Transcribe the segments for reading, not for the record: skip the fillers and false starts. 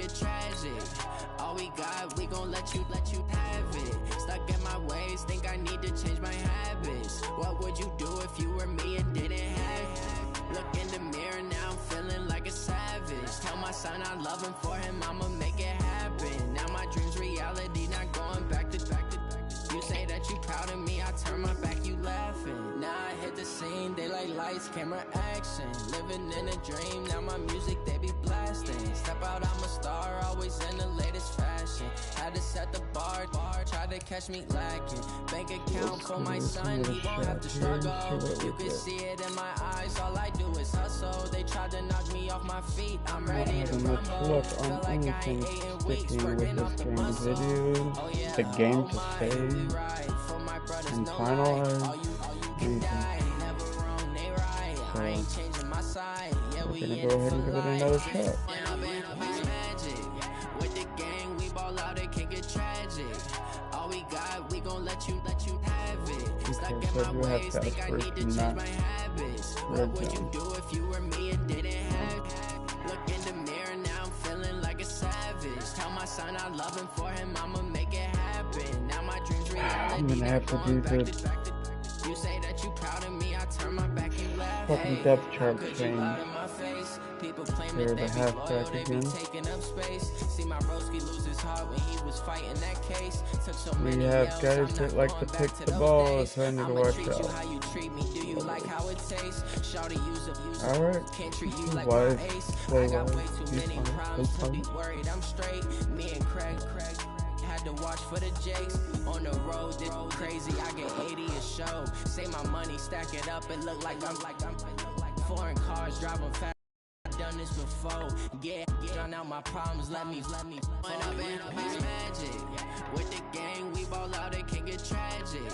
get tragic. All we got, we gon' let you have it. Stuck in my ways, think I need to change my habits. What would you do if you were me and didn't have it? Look in the mirror, now I'm feeling like a savage. Tell my son I love him, for him I'ma make it happen. Now my dream's reality, not going back to. You say that you proud of me, I turn my back, you laughing. Now I hit the scene, daylight lights, camera action. Living in a dream, now my music they be blasting. Step out, I'm a star, always in the latest fashion. Had to set the bar, try to catch me lacking. Bank account for my son, he won't have to struggle. You can see it in my eyes, all I do is hustle. They tried to knock me off my feet, I'm ready to rumble. Feel like I ain't 8 weeks, working off the muscle. Oh yeah, the game to save and finalize anything. So we're gonna go ahead and give it another shot. With the gang, we ball out, it can get tragic. All we got, we gon' let you have it. Stuck in my ways, think I need to change my habits. What would you do if you were me and didn't have it? Look in the mirror, now I'm feeling like a savage. Tell my son I love him, for him I'ma make it happen. Now my dreams reality. I'm gonna have to do the You say that you proud of me, I turn my back, you laugh. fucking depth chart change. People claim They're that the they be halfback loyal, they be again. taking up space. See my broski lose his heart when he was fighting that case. Took so We many have L's, guys I'm that not like to going pick back the those ball, days. so I need to I'ma watch treat you out. how you treat me, do you like how it tastes? Shawty use it. Alright. Can't treat you like Wise, my ace. play I got wise, way too be many fine, problems play to be fine. worried, I'm straight. Me and Craig had to watch for the Jakes. On the road, this crazy, I get 80 a show. Say my money, stack it up, it look like I'm foreign cars driving fast. Done this before, drown out my problems, let me when I've been magic. With the gang, we ball out, it can get tragic.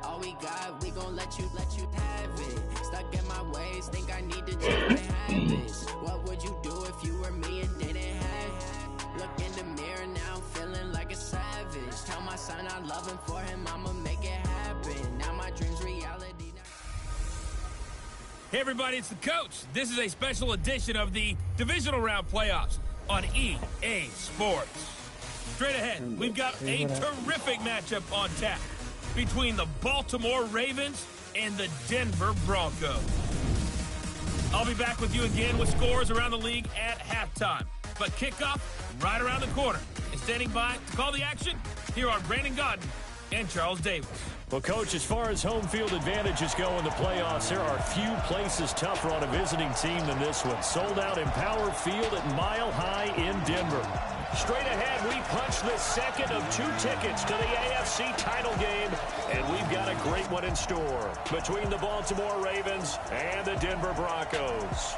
All we got, we gon' let you have it. Stuck in my ways, think I need to change my habits. What would you do if you were me and didn't have it? Look in the mirror, now I'm feeling like a savage. Tell my son I love him, for him I'ma make it happen. Now my dream's reality. Hey everybody, it's the coach. This is a special edition of the divisional round playoffs on EA Sports. Straight ahead, we've got a terrific matchup on tap between the Baltimore Ravens and the Denver Broncos. I'll be back with you again with scores around the league at halftime. But kickoff right around the corner. And standing by to call the action, here are Brandon Godden and Charles Davis. Well, Coach, as far as home field advantages go in the playoffs, there are few places tougher on a visiting team than this one. Sold out Empower Field at Mile High in Denver. Straight ahead, we punch the second of 2 tickets to the AFC title game, and we've got a great one in store between the Baltimore Ravens and the Denver Broncos.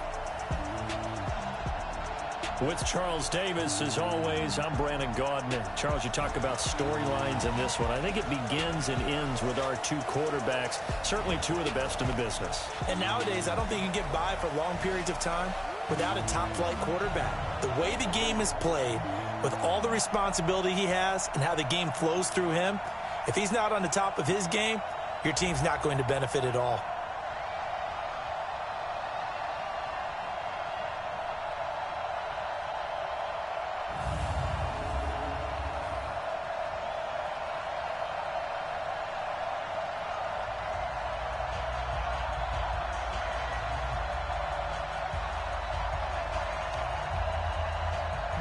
With Charles Davis, as always, I'm Brandon Gaudin. Charles, you talk about storylines in this one. I think it begins and ends with our 2 quarterbacks, certainly 2 of the best in the business. And nowadays, I don't think you can get by for long periods of time without a top-flight quarterback. The way the game is played, with all the responsibility he has and how the game flows through him, if he's not on the top of his game, your team's not going to benefit at all.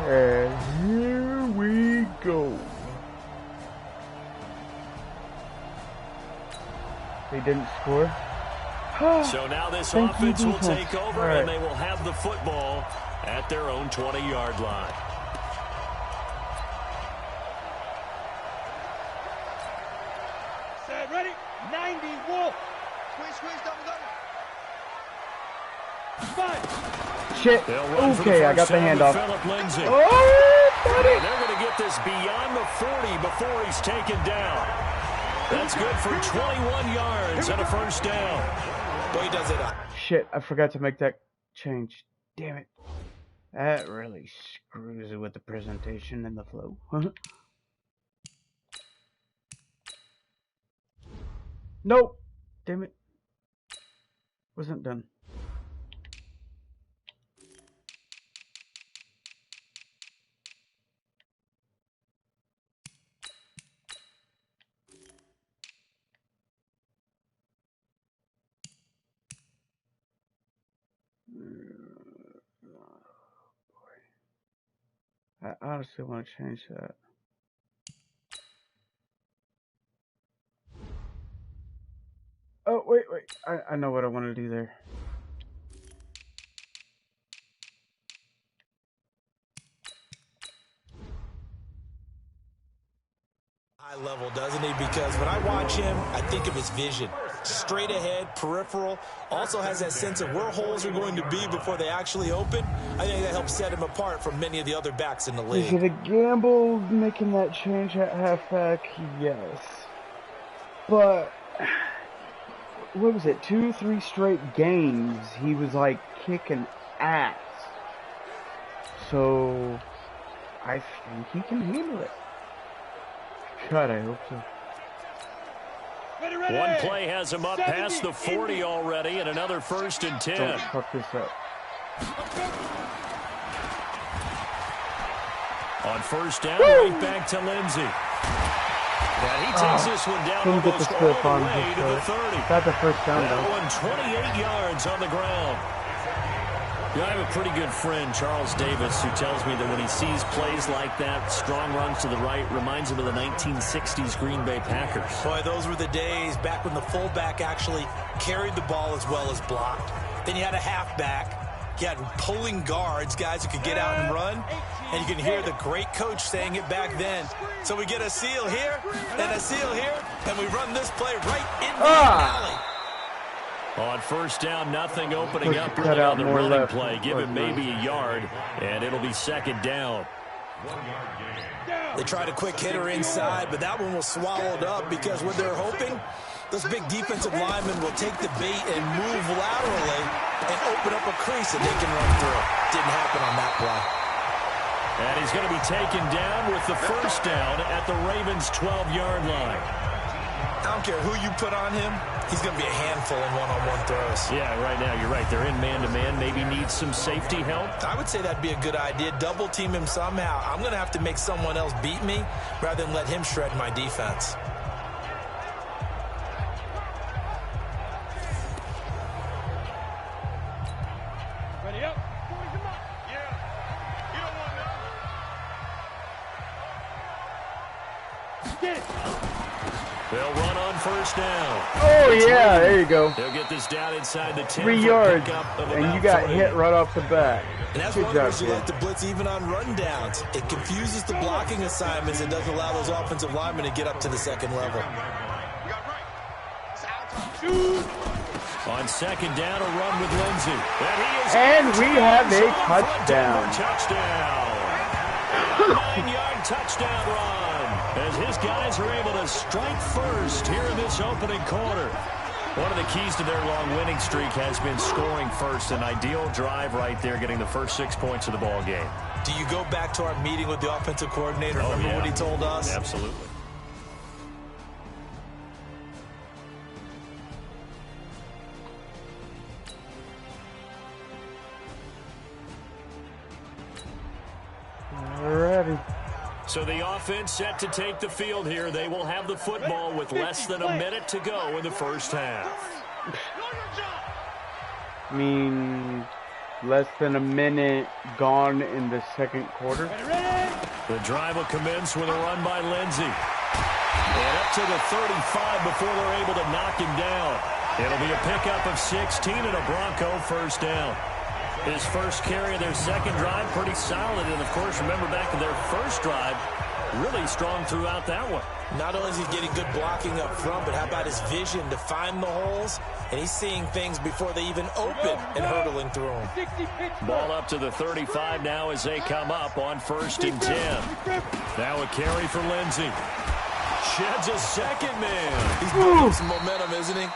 And here we go. They didn't score. So now this offense will take over, and they will have the football at their own 20-yard line. Set, ready, 90, Wolf. Squeeze, double. Shit. Okay, I got the handoff. Oh, they're going to get this beyond the 40 before he's taken down. That's good for 21 yards and a first down. Boy, does it up. Shit, I forgot to make that change. Damn it. That really screws it with the presentation and the flow. Nope. Damn it. Wasn't done. I honestly want to change that. Oh, wait. I know what I want to do there. High level, doesn't he? Because when I watch him, I think of his vision. Straight ahead, peripheral. Also has that sense of where holes are going to be before they actually open. I think that helps set him apart from many of the other backs in the league. Is it a gamble making that change at halfback? Yes. But, what was it? 2-3 straight games, he was like kicking ass. So, I think he can handle it. God, I hope so. One play has him up past the 40 already, and another 1st and 10. Don't fuck this up. On 1st down, right back to Lindsey. And he takes this one down almost all the way to the 30. Got the first down, that though. one 28 yards on the ground. Yeah, I have a pretty good friend, Charles Davis, who tells me that when he sees plays like that, strong runs to the right, reminds him of the 1960s Green Bay Packers. Boy, those were the days back when the fullback actually carried the ball as well as blocked. Then you had a halfback. You had pulling guards, guys who could get out and run. And you can hear the great coach saying it back then. So we get a seal here and a seal here, and we run this play right in the alley. On 1st down, nothing opening up really on the running play. Give him maybe a yard, and it'll be 2nd down. They tried a quick hitter inside, but that one was swallowed up because what they're hoping, those big defensive linemen will take the bait and move laterally and open up a crease that they can run through. Didn't happen on that play. And he's going to be taken down with the 1st down at the Ravens' 12-yard line. I don't care who you put on him, he's going to be a handful in one-on-one throws. Yeah, right now, you're right. They're in man-to-man. Maybe needs some safety help. I would say that'd be a good idea. Double team him somehow. I'm going to have to make someone else beat me rather than let him shred my defense. Ready up. Yeah. You don't want none. Get it. They'll run on 1st down. Oh, yeah, there you go. They'll get this down inside the 10. 3 yards, and you got hit right off the bat. And that's one reason you like to blitz even on rundowns. It confuses the blocking assignments and doesn't allow those offensive linemen to get up to the 2nd level. On 2nd down, a run with Lindsey. And we have a touchdown. Touchdown. 9-yard touchdown run. As his guys are able to strike first here in this opening quarter. One of the keys to their long winning streak has been scoring first. An ideal drive right there, getting the first 6 points of the ball game. Do you go back to our meeting with the offensive coordinator? Remember what he told us? Absolutely. Alrighty. So the offense set to take the field here. They will have the football with less than a minute to go in the 1st half. I mean, less than a minute gone in the 2nd quarter. The drive will commence with a run by Lindsey. And up to the 35 before they're able to knock him down. It'll be a pickup of 16 and a Bronco 1st down. His first carry of their 2nd drive, pretty solid. And, of course, remember back in their 1st drive, really strong throughout that one. Not only is he getting good blocking up front, but how about his vision to find the holes? And he's seeing things before they even open and hurtling through them. Ball up to the 35 now as they come up on 1st and 10. Now a carry for Lindsey. Sheds a 2nd man. He's building some momentum, isn't he?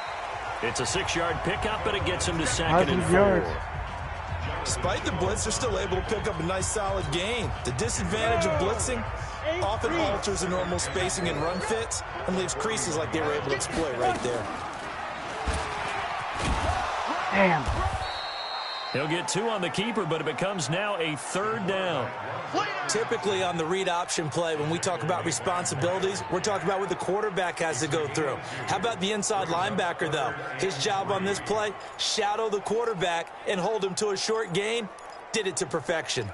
It's a 6-yard pickup, but it gets him to 2nd and 4. Despite the blitz, they're still able to pick up a nice, solid gain. The disadvantage of blitzing often alters the normal spacing and run fits and leaves creases like they were able to exploit right there. Damn. He'll get 2 on the keeper, but it becomes now a 3rd down. Typically on the read option play, when we talk about responsibilities, we're talking about what the quarterback has to go through. How about the inside linebacker, though? His job on this play, shadow the quarterback and hold him to a short gain. Did it to perfection.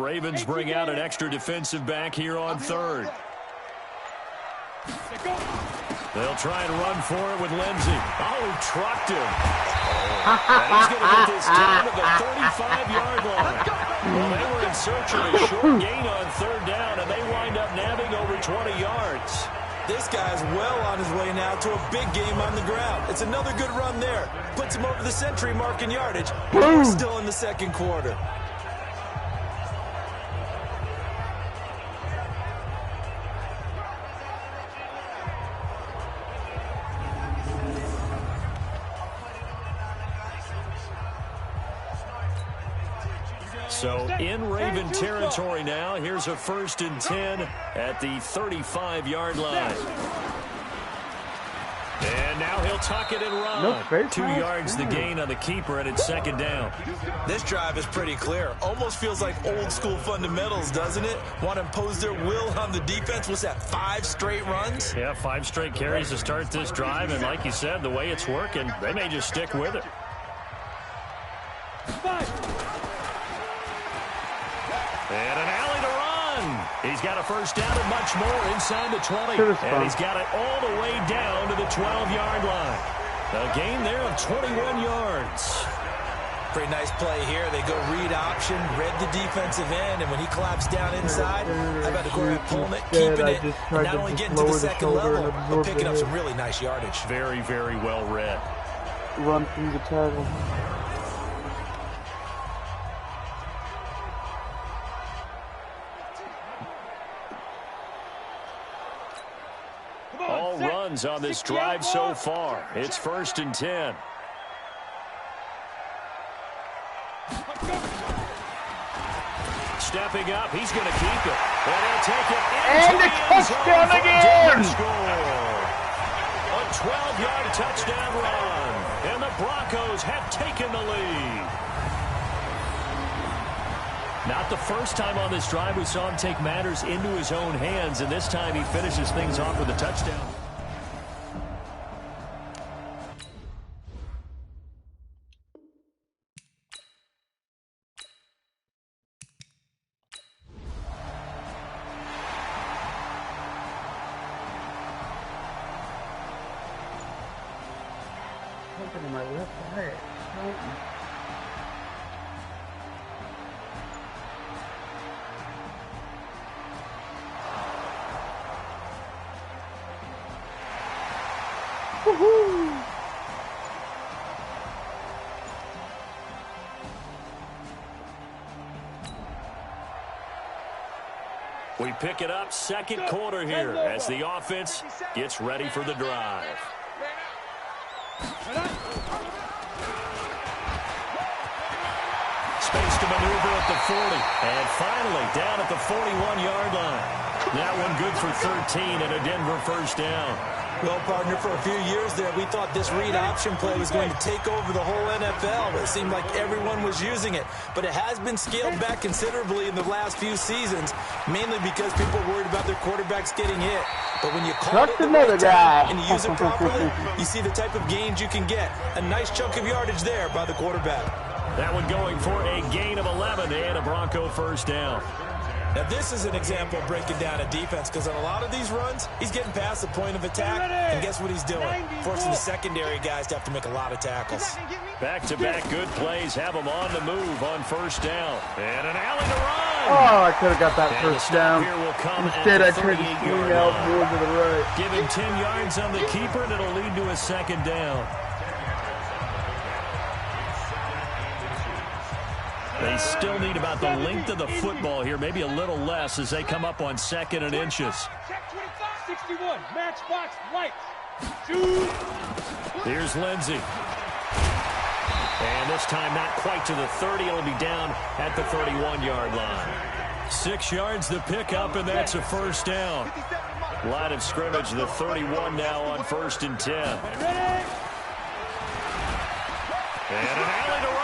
Ravens bring out an extra defensive back here on third. They'll try and run for it with Lindsey. Oh, he trucked him. And he's going to get this down to the 35-yard line. Well, they were in search of a short gain on third down, and they wind up nabbing over 20 yards. This guy's well on his way now to a big game on the ground. It's another good run there. Puts him over the century mark in yardage. We're still in the second quarter. So in Raven territory now. Here's a 1st and 10 at the 35-yard line. And now he'll tuck it and run. 2 yards the gain on the keeper, and it's 2nd down. This drive is pretty clear. Almost feels like old school fundamentals, doesn't it? Want to impose their will on the defense. What's that, 5 straight runs? Yeah, 5 straight carries to start this drive. And like you said, the way it's working, they may just stick with it. And an alley to run. He's got a 1st down and much more inside the 20. And he's got it all the way down to the 12-yard line. A gain there of 21 yards. Pretty nice play here. They go read option, read the defensive end, and when he collapsed down inside, how about the quarterback pulling it, keeping it, and not only getting to the second level, but picking up some really nice yardage. Very, very well read. Run through the tackle. All runs on this drive so far. It's 1st and 10. Stepping up, he's going to keep it. And he'll take it. And a touchdown again! A 12-yard touchdown run. And the Broncos have taken the lead. Not the first time on this drive we saw him take matters into his own hands, and this time he finishes things off with a touchdown. Something in my left eye. Woohoo! We pick it up, 2nd quarter here as the offense gets ready for the drive. Space to maneuver at the 40. And finally down at the 41-yard line. That one good for 13 and a Denver 1st down. Well, partner, for a few years there, we thought this read option play was going to take over the whole NFL. It seemed like everyone was using it. But it has been scaled back considerably in the last few seasons, mainly because people are worried about their quarterbacks getting hit. But when you call it the right time and you use it properly, you see the type of gains you can get. A nice chunk of yardage there by the quarterback. That one going for a gain of 11 and a Bronco 1st down. Now, this is an example of breaking down a defense, because on a lot of these runs, he's getting past the point of attack, and guess what he's doing? Forcing the secondary guys to have to make a lot of tackles. Back-to-back good plays have them on the move on 1st down. And an alley to run. Oh, I could have got that and 1st down. Instead, I tried to swing out more to the right. Give him 10 yards on the keeper, and it'll lead to a 2nd down. They still need about the length of the football here, maybe a little less as they come up on 2nd and inches. Check 61, matchbox, lights. Here's Lindsey. And this time not quite to the 30. It'll be down at the 31-yard line. 6 yards the pickup, and that's a 1st down. Line of scrimmage, the 31 now on 1st and 10. And an alley to run.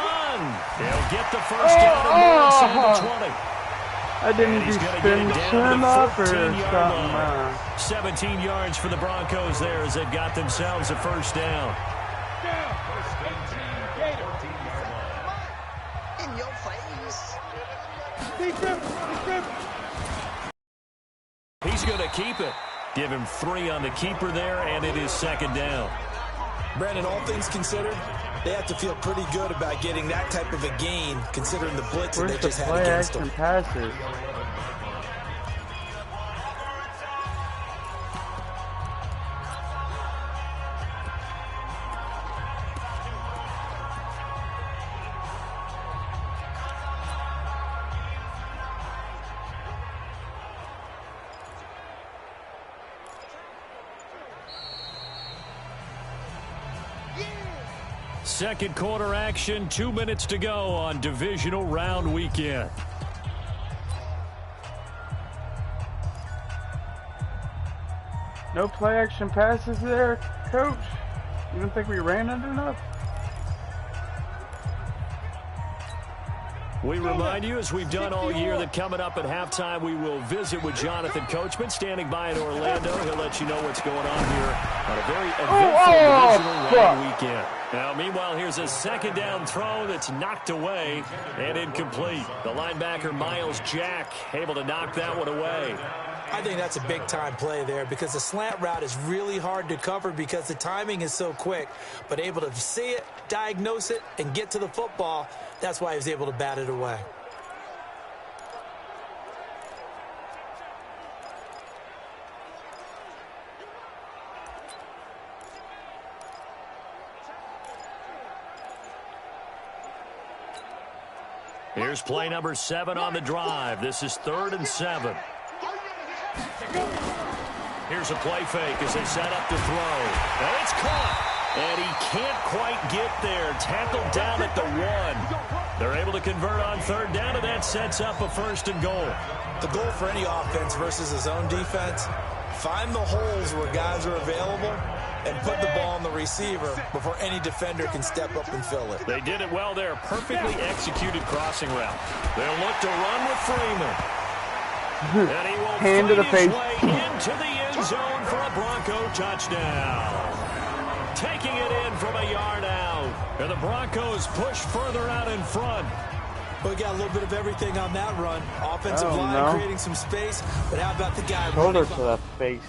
He'll get the 1st down and more inside the 20. I didn't even spin him up or something. 17 yards for the Broncos there as they've got themselves a 1st down. In your face. He's going to keep it. Give him 3 on the keeper there, and it is second down. Brandon, all things considered, they have to feel pretty good about getting that type of a gain, considering the blitz that they just had against them. Passes? Second quarter action, 2 minutes to go on divisional round weekend. No play action passes there, Coach? You don't think we ran it enough? We remind you, as we've done all year, that coming up at halftime, we will visit with Jonathan Coachman, standing by in Orlando. He'll let you know what's going on here on a very eventful divisional round weekend. Now, meanwhile, here's a second down throw that's knocked away and incomplete. The linebacker, Miles Jack, able to knock that one away. I think that's a big-time play there because the slant route is really hard to cover because the timing is so quick. But able to see it, diagnose it, and get to the football, that's why he was able to bat it away. Here's play number 7 on the drive. This is 3rd and 7. Here's a play fake as they set up to throw. And it's caught. And he can't quite get there. Tackled down at the 1. They're able to convert on 3rd down, and that sets up a 1st and goal. The goal for any offense versus his own defense, find the holes where guys are available and put the ball on the receiver before any defender can step up and fill it. They did it well there. Perfectly executed crossing route. They'll look to run with Freeman. And he will Hand to the face. Way into the end zone for a Bronco touchdown. Taking it in from a yard out. And the Broncos push further out in front. We got a little bit of everything on that run. Offensive line creating some space, but how about the guy Shoulder running to the face.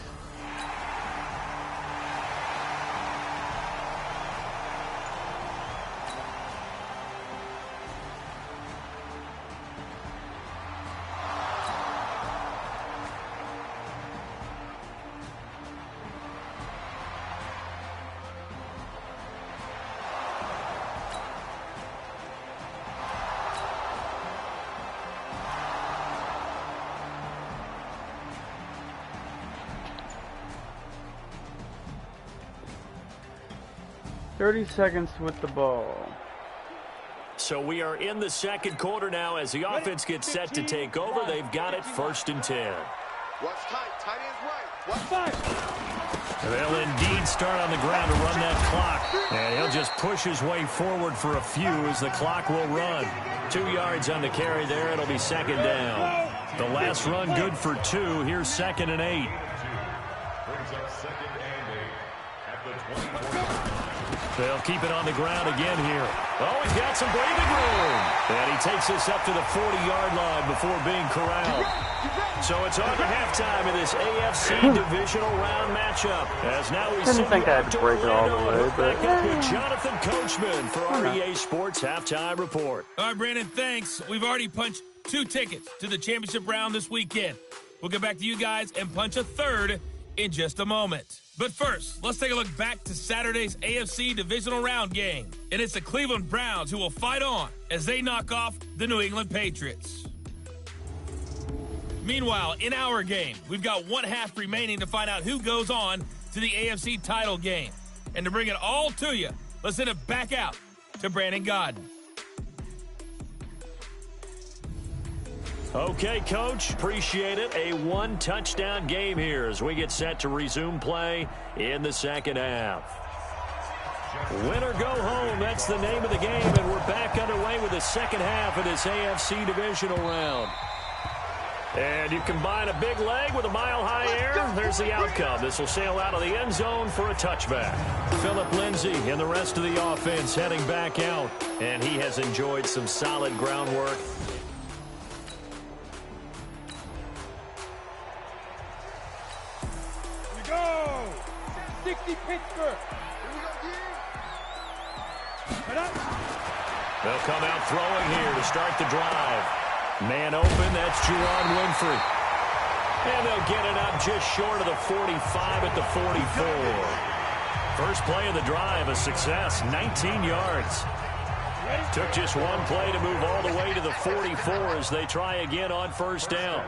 "30 seconds with the ball." So we are in the second quarter now as the offense gets set to take over. They've got it 1st and 10. Watch tight. Tight end's right. Watch tight. They'll indeed start on the ground to run that clock. And he'll just push his way forward for a few as the clock will run. 2 yards on the carry there. It'll be 2nd down. The last run good for 2. Here's 2nd and 8. They'll keep it on the ground again here. Oh, he's got some breathing room. And he takes this up to the 40-yard line before being corralled. So it's on to halftime in this AFC divisional round matchup. As now we send you out to Orlando back up with Jonathan Coachman for our EA Sports Halftime Report. All right, Brandon, thanks. We've already punched 2 tickets to the championship round this weekend. We'll get back to you guys and punch a 3rd in just a moment. But first, let's take a look back to Saturday's AFC divisional round game. And it's the Cleveland Browns who will fight on as they knock off the New England Patriots. Meanwhile, in our game, we've got 1 half remaining to find out who goes on to the AFC title game. And to bring it all to you, let's send it back out to Brandon Godden. Okay, Coach, appreciate it. A 1-touchdown game here as we get set to resume play in the second half. Win or go home, that's the name of the game, and we're back underway with the second half of this AFC divisional round. And you combine a big leg with a mile-high air, there's the outcome. This will sail out of the end zone for a touchback. Phillip Lindsay and the rest of the offense heading back out, and he has enjoyed some solid groundwork. 60 Pittsburgh. They'll come out throwing here to start the drive. Man open, that's Juwan Winfrey. And they'll get it up just short of the 45 at the 44. First play of the drive, a success, 19 yards. Took just one play to move all the way to the 44 as they try again on first down.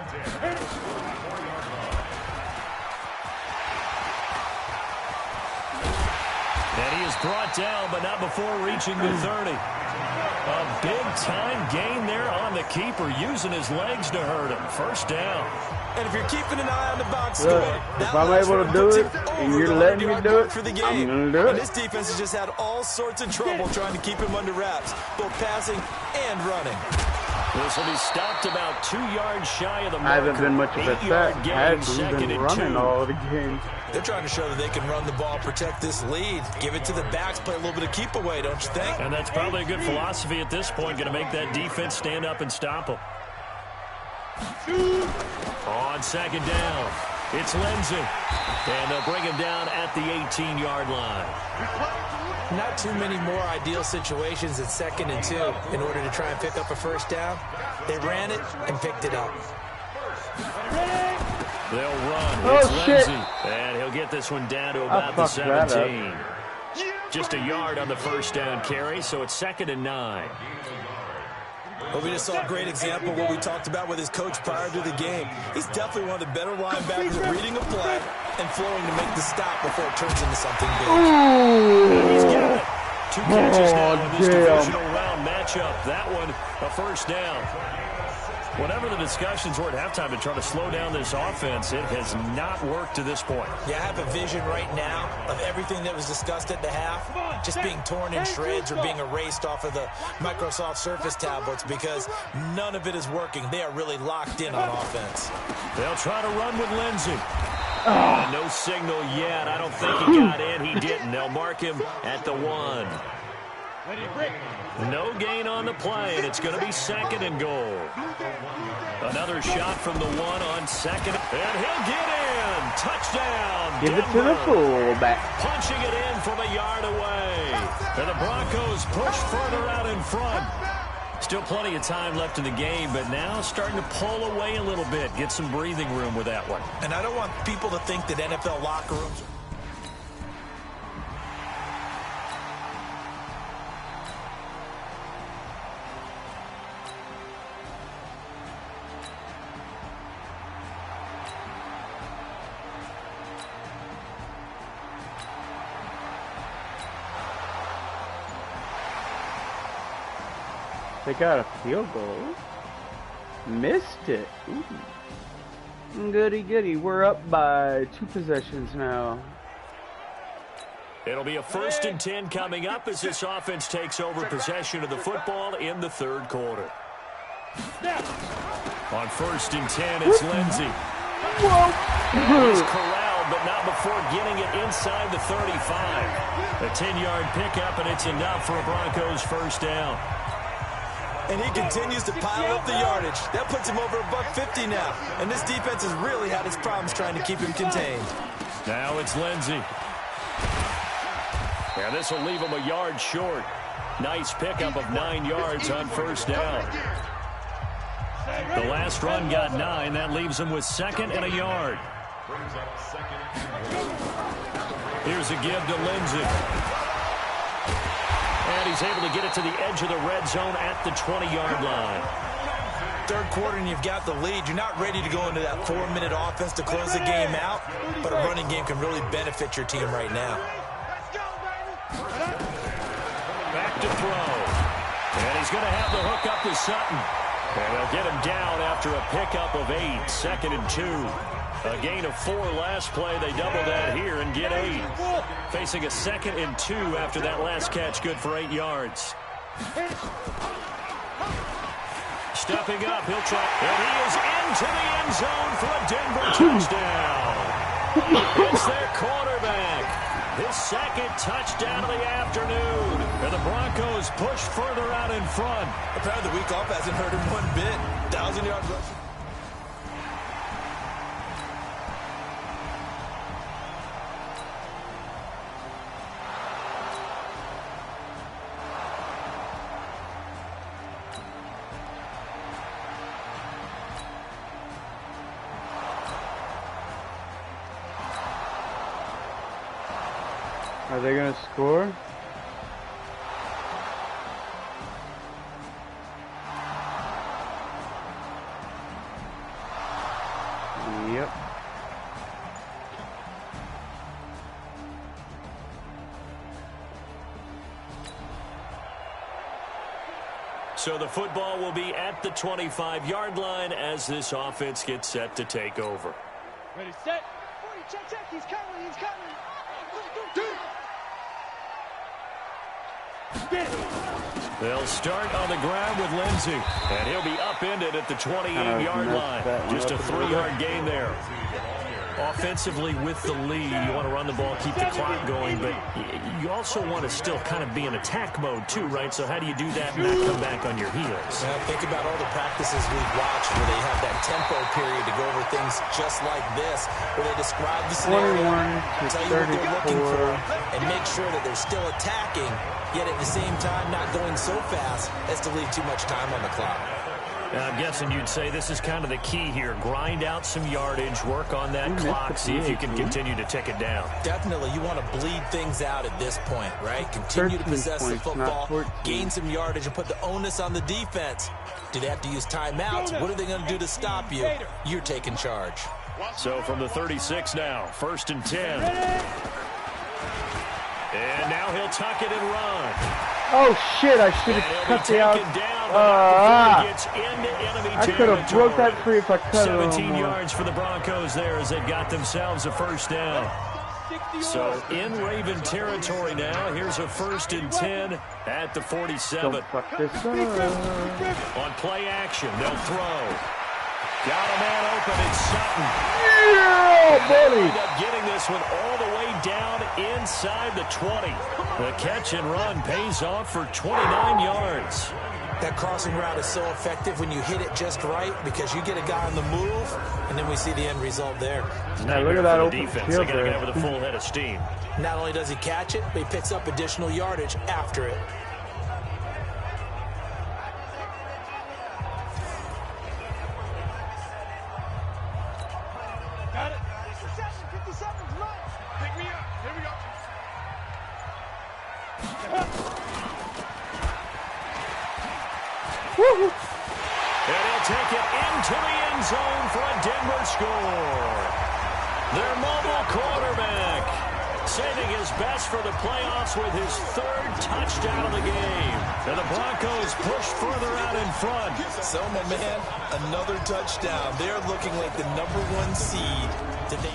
And he is brought down, but not before reaching the 30. A big-time gain there on the keeper, using his legs to hurt him. First down. And if you're keeping an eye on the box Look, score, if I'm able to do it and you're letting me do it, for the game. I'm going to do And it. this defense has just had all sorts of trouble trying to keep him under wraps, both passing and running. This will be stopped about 2 yards shy of the marker. I haven't been much of a threat. I haven't been running 2. all the game. They're trying to show that they can run the ball, protect this lead, give it to the backs, play a little bit of keep away, don't you think? And that's probably a good philosophy at this point, going to make that defense stand up and stop them. On second down, it's Lindsey. And they'll bring him down at the 18-yard line. Not too many more ideal situations at 2nd and 2 in order to try and pick up a first down. They ran it and picked it up. They'll run. Oh, it's shit. Lindsey. And he'll get this one down to about the 17. Just a yard on the first down carry, so it's 2nd and 9. Well, we just saw a great example of what we talked about with his coach prior to the game. He's definitely one of the better linebackers at reading a play and flowing to make the stop before it turns into something big. He's got it. 2 catches now in this divisional round matchup. That one, a first down. Whatever the discussions were at halftime to try to slow down this offense, it has not worked to this point. Yeah, I have a vision right now of everything that was discussed at the half just being torn in shreds or being erased off of the Microsoft Surface tablets because none of it is working. They are really locked in on offense. They'll try to run with Lindsey. No signal yet. I don't think he got in. He didn't. They'll mark him at the 1. No gain on the play, and it's going to be 2nd and goal. Another shot from the 1 on 2nd, and he'll get in. Touchdown, Give Denver. it to the fullback. Punching it in from a yard away. And the Broncos push further out in front. Still plenty of time left in the game, but now starting to pull away a little bit. Get some breathing room with that one. And I don't want people to think that NFL locker rooms are... They got a field goal. Missed it. Ooh. Goody, goody. We're up by 2 possessions now. It'll be a 1st and 10 coming up as this offense takes over possession of the football in the 3rd quarter. On 1st and 10, it's Lindsey. He's corralled, but not before getting it inside the 35. A 10-yard pickup, and it's enough for a Broncos first down. And he continues to pile up the yardage. That puts him over $150 now. And this defense has really had its problems trying to keep him contained. Now it's Lindsey. And this will leave him a yard short. Nice pickup of 9 yards on first down. The last run got 9. That leaves him with 2nd and a yard. Here's a give to Lindsey. And he's able to get it to the edge of the red zone at the 20-yard line. 3rd quarter and you've got the lead. You're not ready to go into that 4-minute offense to close the game out, but a running game can really benefit your team right now. Back to throw. And he's going to have the hook up to Sutton. And they'll get him down after a pickup of 8. 2nd and 2. A gain of 4 last play. They double that here and get 8. Facing a 2nd and 2 after that last catch, good for 8 yards. Stepping up, he'll try. And he is into the end zone for a Denver touchdown. It's their quarterback. His 2nd touchdown of the afternoon. And the Broncos push further out in front. Apparently the week off hasn't hurt him one bit. 1,000-yard rush. Are they gonna score? Yep. So the football will be at the 25-yard line as this offense gets set to take over. Ready, set. 40, check, he's coming, he's coming. They'll start on the ground with Lindsey, and he'll be upended at the 28-yard line. Just a 3-yard gain there. Offensively with the lead, you want to run the ball, keep the clock going, but you also want to still kind of be in attack mode too, right? So how do you do that and not come back on your heels? Well, think about all the practices we've watched where they have that tempo period to go over things just like this, where they describe the scenario, tell you what they're looking for, and make sure that they're still attacking, yet at the same time not going so fast as to leave too much time on the clock. I'm guessing you'd say this is kind of the key here. Grind out some yardage, work on that clock, see if you can continue to tick it down. Definitely, you want to bleed things out at this point, right? Continue to possess the football, gain some yardage, and put the onus on the defense. Do they have to use timeouts? What are they going to do to stop you? You're taking charge. So from the 36 now, 1st and 10. And now he'll tuck it and run. Oh shit, I should have cut the out. I could have broke that free if I cut 17 yards for the Broncos there as they got themselves a first down. So in Raven territory now, here's a 1st and 10 at the 47. Don't fuck this up. On play action, they'll throw. Got a man open, it's Sutton. Yeah, buddy. End up getting this one all the way down inside the 20. The catch and run pays off for 29 yards. That crossing route is so effective when you hit it just right because you get a guy on the move, and then we see the end result there. Now look at that open defense. field They got to there. get with a full head of steam. Not only does he catch it, but he picks up additional yardage after it. Got it. 57's right. Pick me up. Here we go. And he'll take it into the end zone for a Denver score. Their mobile quarterback saving his best for the playoffs with his 3rd touchdown of the game. And the Broncos push further out in front. So, my man, another touchdown. They're looking like the #1 seed today.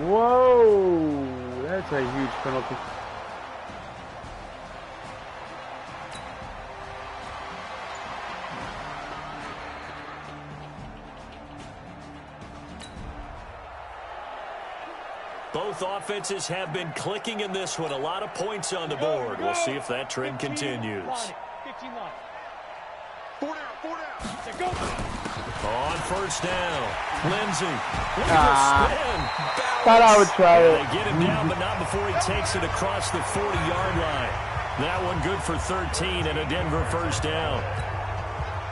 Whoa, that's a huge penalty. Both offenses have been clicking in this one. A lot of points on the board. We'll see if that trend continues. 15 line. 4 down. Go. On 1st down, Lindsey. Look at the spin. Thought I would try it. They get him down, but not before he takes it across the 40-yard line. That one good for 13 and a Denver first down.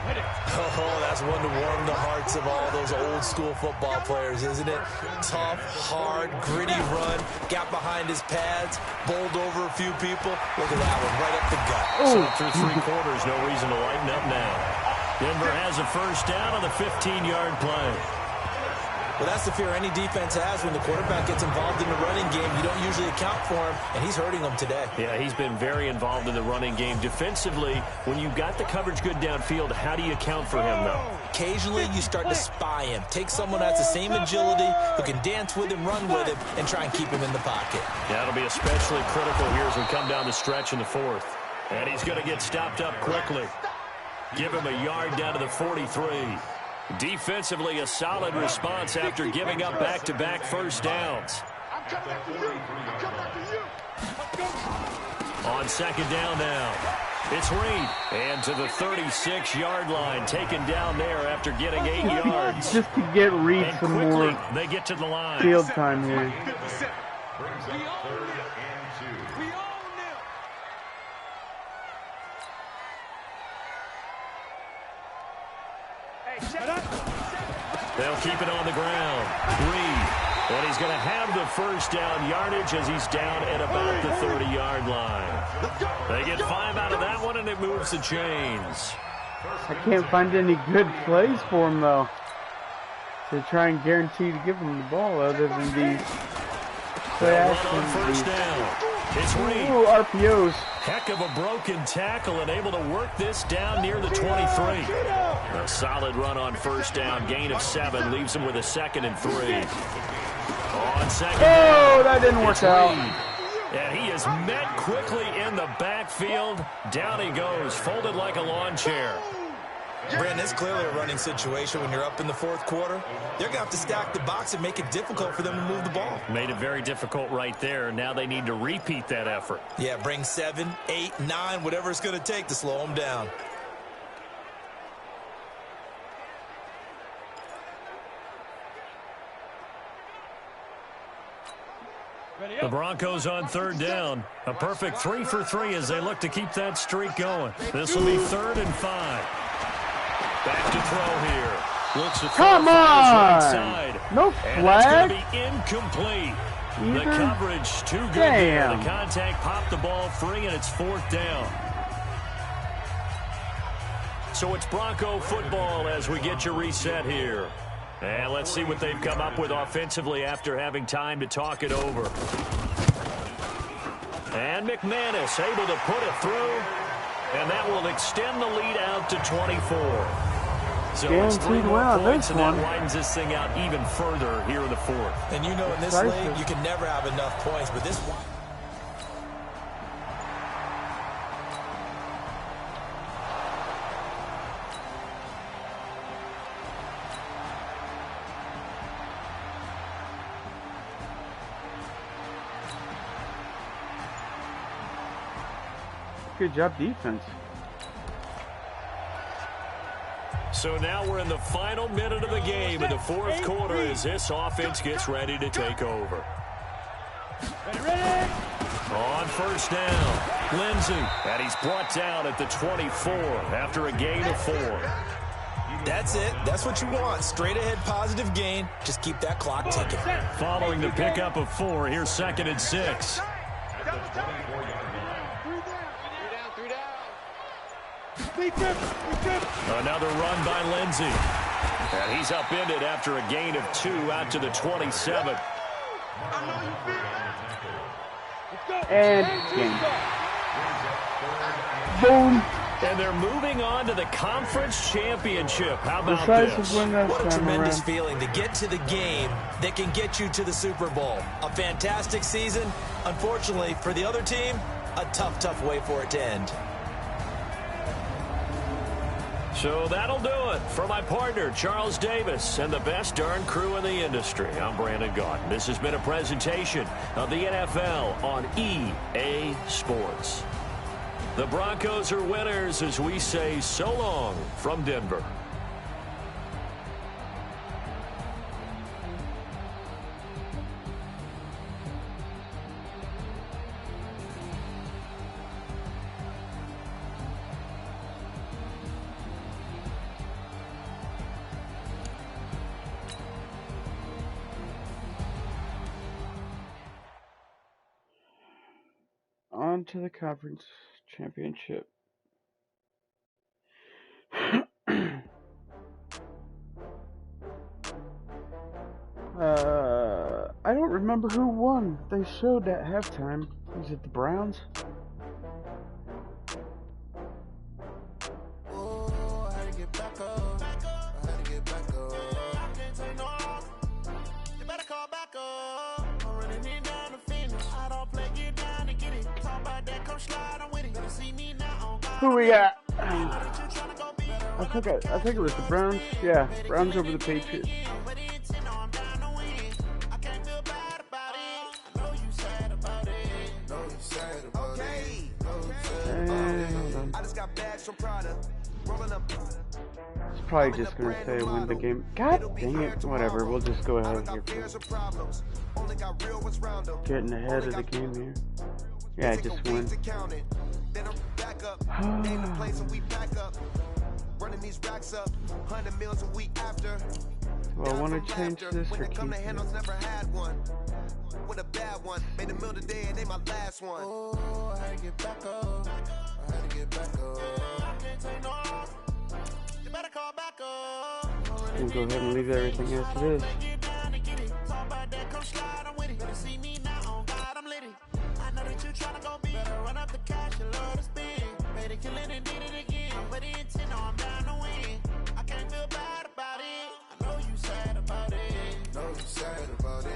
Oh, that's one to warm the hearts of all those old school football players, isn't it? Tough, hard, gritty run, got behind his pads, bowled over a few people. Look at that one, right up the gut. So through 3 quarters, no reason to lighten up now. Denver has a first down on the 15-yard play. Well, that's the fear any defense has when the quarterback gets involved in the running game. You don't usually account for him, and he's hurting them today. Yeah, he's been very involved in the running game. Defensively, when you've got the coverage good downfield, how do you account for him, though? Occasionally, you start to spy him. Take someone that has the same agility, who can dance with him, run with him, and try and keep him in the pocket. That'll be especially critical here as we come down the stretch in the 4th. And he's going to get stopped up quickly. Give him a yard down to the 43. Defensively, a solid response after giving up back-to-back first downs. I'm coming after you. I'm coming after you. Let's go. On 2nd down now, it's Reed. And to the 36-yard line, taken down there after getting 8 yards. Just to get Reed And some quickly, more they get to the line. field time here. Brings up 3rd and 2. We own them. Hey, check it. They'll keep it on the ground. Reed. And he's going to have the first down yardage as he's down at about the 30-yard line. They get 5 out of that one, and it moves the chains. I can't find any good plays for him, though, to try and guarantee to give him the ball other than these play action. First down. It's Reed. Ooh, RPOs. Heck of a broken tackle and able to work this down near the 23. A solid run on first down. Gain of 7 leaves him with a 2nd and 3. On second down, that didn't work out. And he is met quickly in the backfield. Down he goes, folded like a lawn chair. Brandon, it's clearly a running situation when you're up in the 4th quarter. They're going to have to stack the box and make it difficult for them to move the ball. Made it very difficult right there. Now they need to repeat that effort. Yeah, bring 7, 8, 9, whatever it's going to take to slow them down. The Broncos on 3rd down. A perfect 3 for 3 as they look to keep that streak going. This will be 3rd and 5. Back to throw here. Looks to throw. Come on! Right side. No And that's flag. going to be incomplete. Either? The coverage too good there. The contact popped the ball free, and it's 4th down. So it's Bronco football as we get you reset here. And let's see what they've come up with offensively after having time to talk it over. And McManus able to put it through. And that will extend the lead out to 24. So it's 3 more points, and that widens this thing out even further here in the 4th. And you know in this league, you can never have enough points, but this one... Good job, defense. So now we're in the final minute of the game in the 4th quarter as this offense gets ready to take over. Ready? On first down, Lindsey. And he's brought down at the 24 after a gain of 4. That's it. That's what you want. Straight ahead positive gain. Just keep that clock ticking. Following the pickup of 4, here's 2nd and 6. Another run by Lindsey. And he's upended after a gain of 2 out to the 27. And game. Boom. And they're moving on to the conference championship. How about this? What a tremendous feeling to get to the game that can get you to the Super Bowl. A fantastic season. Unfortunately, for the other team, a tough, tough way for it to end. So that'll do it for my partner, Charles Davis, and the best darn crew in the industry. I'm Brandon Gaudin. This has been a presentation of the NFL on EA Sports. The Broncos are winners as we say so long from Denver. On to the conference championship. I don't remember who won. They showed at halftime. Was it the Browns? Who we got? I think it was the Browns. Yeah, Browns over the Patriots. probably just gonna say win the game. God dang it! Whatever. We'll just go ahead here. Getting ahead of the game here. Yeah, just win. Well, I want to change this or keep it. With a bad one, made a meal today and they my last one. Oh, I had to get back up. I had to get back up. I can't take no off. You better call back up. We'll go ahead and leave everything as it is. Talk about that, come slide, I'm with it. Better see me now, on God, I'm litty. I know that you tryna go big. Better run up the cash, you love to spend. Made it, kill it, and did it again. But the intent, no, I'm down to win. I can't feel bad about it. I know you sad about it. Know you sad about it.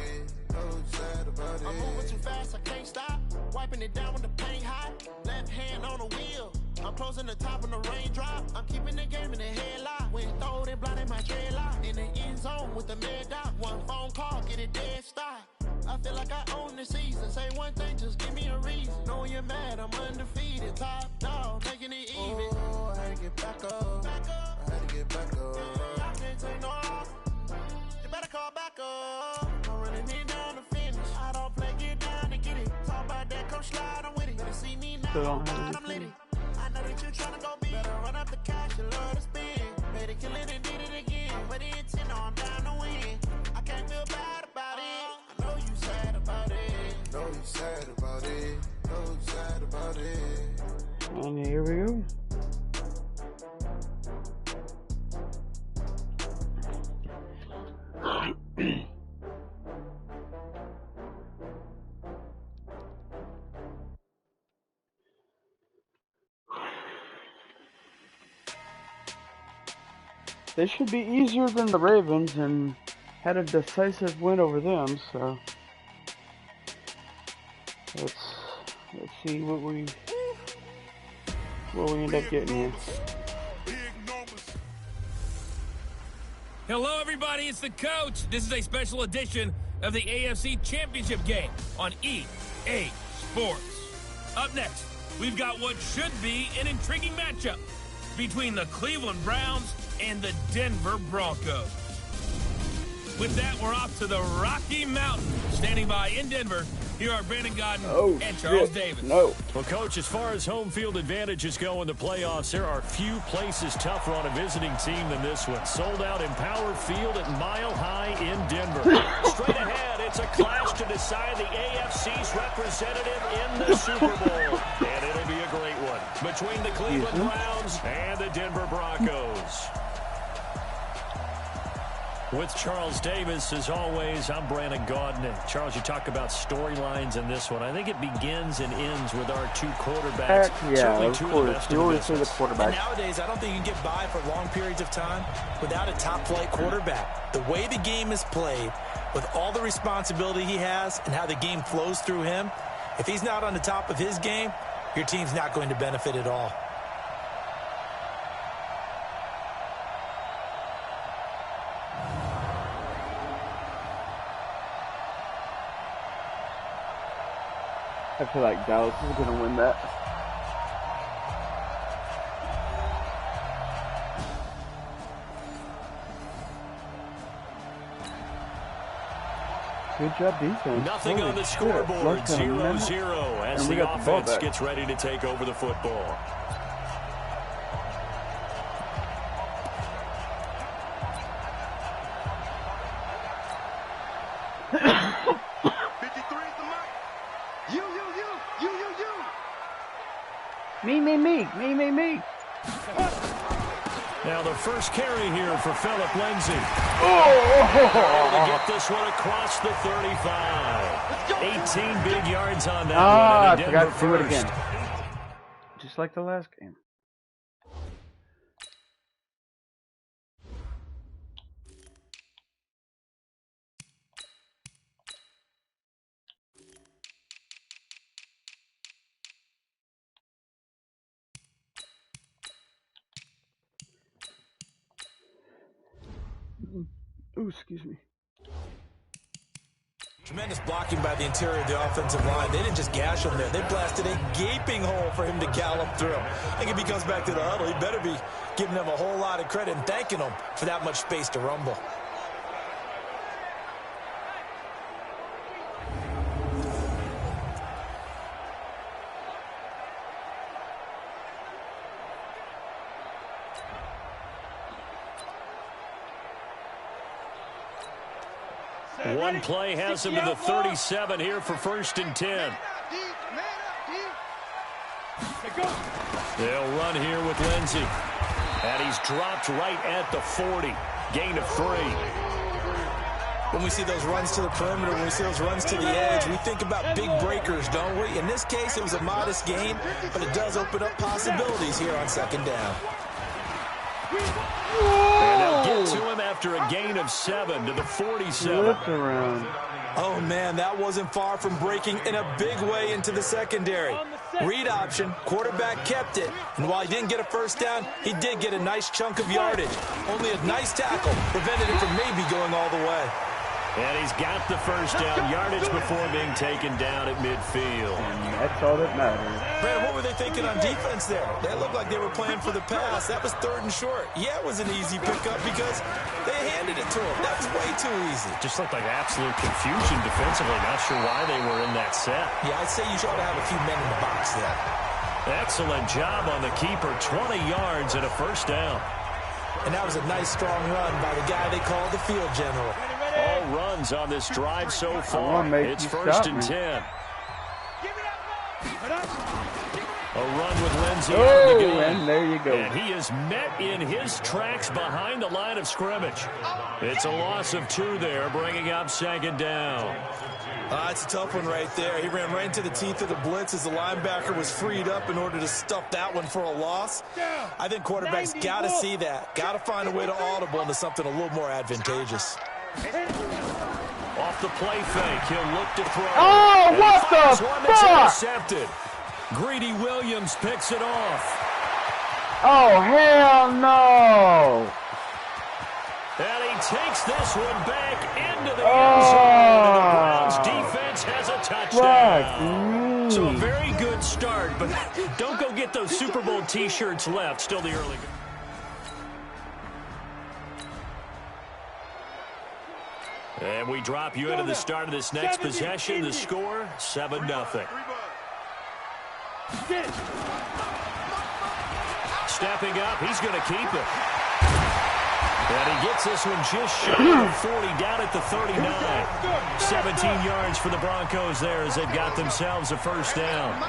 I'm moving too fast, I can't stop. Wiping it down when the paint hot. Left hand on the wheel. I'm closing the top when the raindrop. I'm keeping the game in the headlock. When throwed and blinded my dreadlock. In the end zone with the mad dot. One phone call, get it dead stop. I feel like I own the season. Say one thing, just give me a reason. Knowing you're mad, I'm undefeated. Top dog, making it even. Oh, I had to get back up. I had to get back up. I can't take no off. You better call back up. I'm running me down the finish. I don't play, get down to get it. Talk about that, come slide, I'm with it. Better see me now, I'm litty. I know that you tryna go big. Better run up the cash, you love to spend. Made it, kill it, and did it again. But the intent, no, I'm down to win. I can't feel bad about it. I know you sad about it. Know you sad about it. Know you sad about it. And here we go. This should be easier than the Ravens and had a decisive win over them, so let's see what we end up getting here. Hello, everybody. It's the coach. This is a special edition of the AFC Championship game on EA Sports. Up next, we've got what should be an intriguing matchup between the Cleveland Browns and the Denver Broncos. With that, we're off to the Rocky Mountains. Standing by in Denver, here are Brandon Godden and Charles Davis. Well, Coach, as far as home field advantages go in the playoffs, there are few places tougher on a visiting team than this one. Sold out Empower Field at Mile High in Denver. Straight ahead, it's a clash to decide the AFC's representative in the Super Bowl. And it'll be a great one between the Cleveland Browns and the Denver Broncos. With Charles Davis, as always, I'm Brandon Gaudin. And Charles, you talk about storylines in this one. I think it begins and ends with our two quarterbacks. Yeah, of course. You always say the quarterback. And nowadays, I don't think you can get by for long periods of time without a top-flight quarterback. The way the game is played, with all the responsibility he has and how the game flows through him, if he's not on the top of his game, your team's not going to benefit at all. I feel like Dallas is going to win that. Good job defense. Nothing on the scoreboard. 0-0 as the offense gets ready to take over the football. Me. Now the first carry here for Phillip Lindsay. To get this one across the 35. 18 big yards on that one. I forgot to do it again. Just like the last game. Oh, excuse me. Tremendous blocking by the interior of the offensive line. They didn't just gash him there. They blasted a gaping hole for him to gallop through. I think if he comes back to the huddle, he better be giving them a whole lot of credit and thanking them for that much space to rumble. One play has him to the 37 here for 1st and 10. They'll run here with Lindsey. And he's dropped right at the 40. Gain of 3. When we see those runs to the perimeter, when we see those runs to the edge, we think about big breakers, don't we? In this case, it was a modest gain, but it does open up possibilities here on 2nd down. And they'll get to him after a gain of 7 to the 47. Lift around. Oh, man, that wasn't far from breaking in a big way into the secondary. Read option, quarterback kept it, and while he didn't get a 1st down, he did get a nice chunk of yardage. Only a nice tackle prevented it from maybe going all the way. And he's got the 1st down yardage before being taken down at midfield. And that's all that matters. Brad, what were they thinking on defense there? They looked like they were playing for the pass. That was 3rd and short. Yeah, it was an easy pickup because they handed it to him. That was way too easy. Just looked like absolute confusion defensively. Not sure why they were in that set. Yeah, I'd say you ought to have a few men in the box there. Excellent job on the keeper. 20 yards and a 1st down. And that was a nice, strong run by the guy they called the field general. All runs on this drive so far. It's 1st and 10. A run with Lindsey. Oh, and there you go. And he is met in his tracks behind the line of scrimmage. It's a loss of 2 there, bringing up 2nd down. It's a tough one right there. He ran right into the teeth of the blitz as the linebacker was freed up in order to stuff that one for a loss. I think quarterbacks got to see that. Got to find a way to audible into something a little more advantageous. Off the play fake, he'll look to throw. Oh, what the fuck? Intercepted. Greedy Williams picks it off. Oh, hell no. And he takes this one back into the end zone. And the Browns defense has a touchdown. So a very good start, but don't go get those Super Bowl T-shirts left. Still the early. And we drop you into the start of this next possession. The score, 7-0. Stepping up, he's going to keep it. And he gets this one just shy of 40, down at the 39. 17 yards for the Broncos there as they've got themselves a 1st down.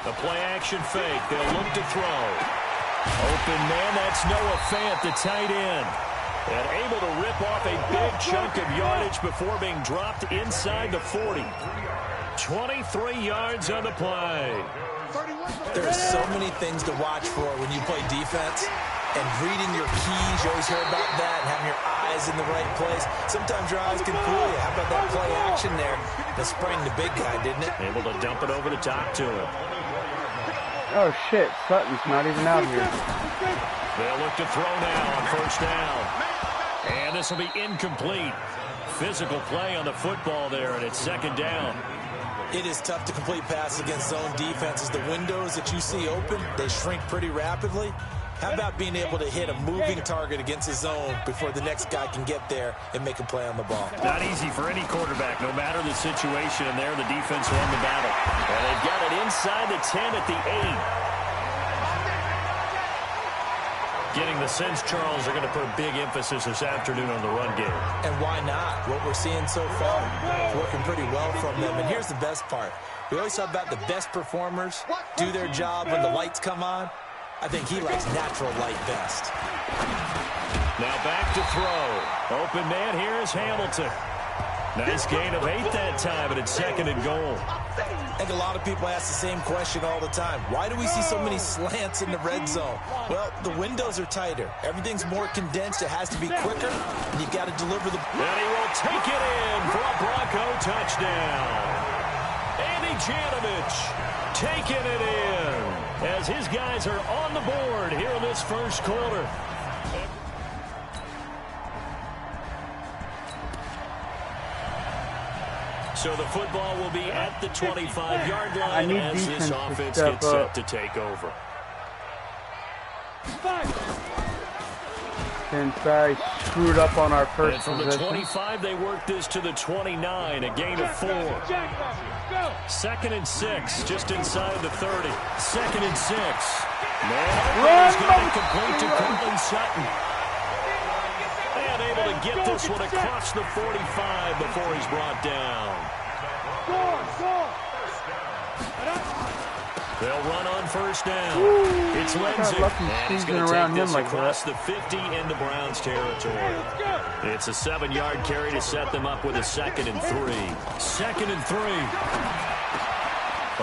The play action fake, they'll look to throw. Open man, that's Noah Fant, the tight end. And able to rip off a big chunk of yardage before being dropped inside the 40. 23 yards on the play. There are so many things to watch for when you play defense. And reading your keys, you always hear about that, and having your eyes in the right place. Sometimes your eyes can fool you. How about that play action there? That sprang the big guy, didn't it? Able to dump it over the top to him. Oh, shit. Sutton's not even out here. They'll look to throw now on 1st down. And this will be incomplete. Physical play on the football there, and it's 2nd down. It is tough to complete passes against zone defenses. The windows that you see open, they shrink pretty rapidly. How about being able to hit a moving target against a zone before the next guy can get there and make a play on the ball? Not easy for any quarterback, no matter the situation. And there, the defense won the battle. And they've got it inside the 10 at the 8. Getting the sense, Charles, are going to put a big emphasis this afternoon on the run game. And why not? What we're seeing so far is working pretty well from them. And here's the best part. We always talk about the best performers do their job when the lights come on. I think he likes natural light best. Now back to throw. Open man, here is Hamilton. Nice gain of 8 that time, but it's 2nd and goal. I think a lot of people ask the same question all the time. Why do we see so many slants in the red zone? Well, the windows are tighter. Everything's more condensed. It has to be quicker, and you've got to deliver the... And he will take it in for a Bronco touchdown. Andy Janovich taking it in as his guys are on the board here in this 1st quarter. So the football will be at the 25-yard line as this offense gets set to take over. Since I screwed up on our first and from possession. the 25, they work this to the 29, a gain of 4. 2nd and 6, just inside the 30. 2nd and 6. Man, he's got it complete to Cortland Sutton. And able to get this one across the 45 before he's brought down. They'll run on first down. It's Lindsay. And he's going to take this across the 50 into Browns territory. It's a 7-yard carry to set them up with a 2nd and 3. 2nd and 3.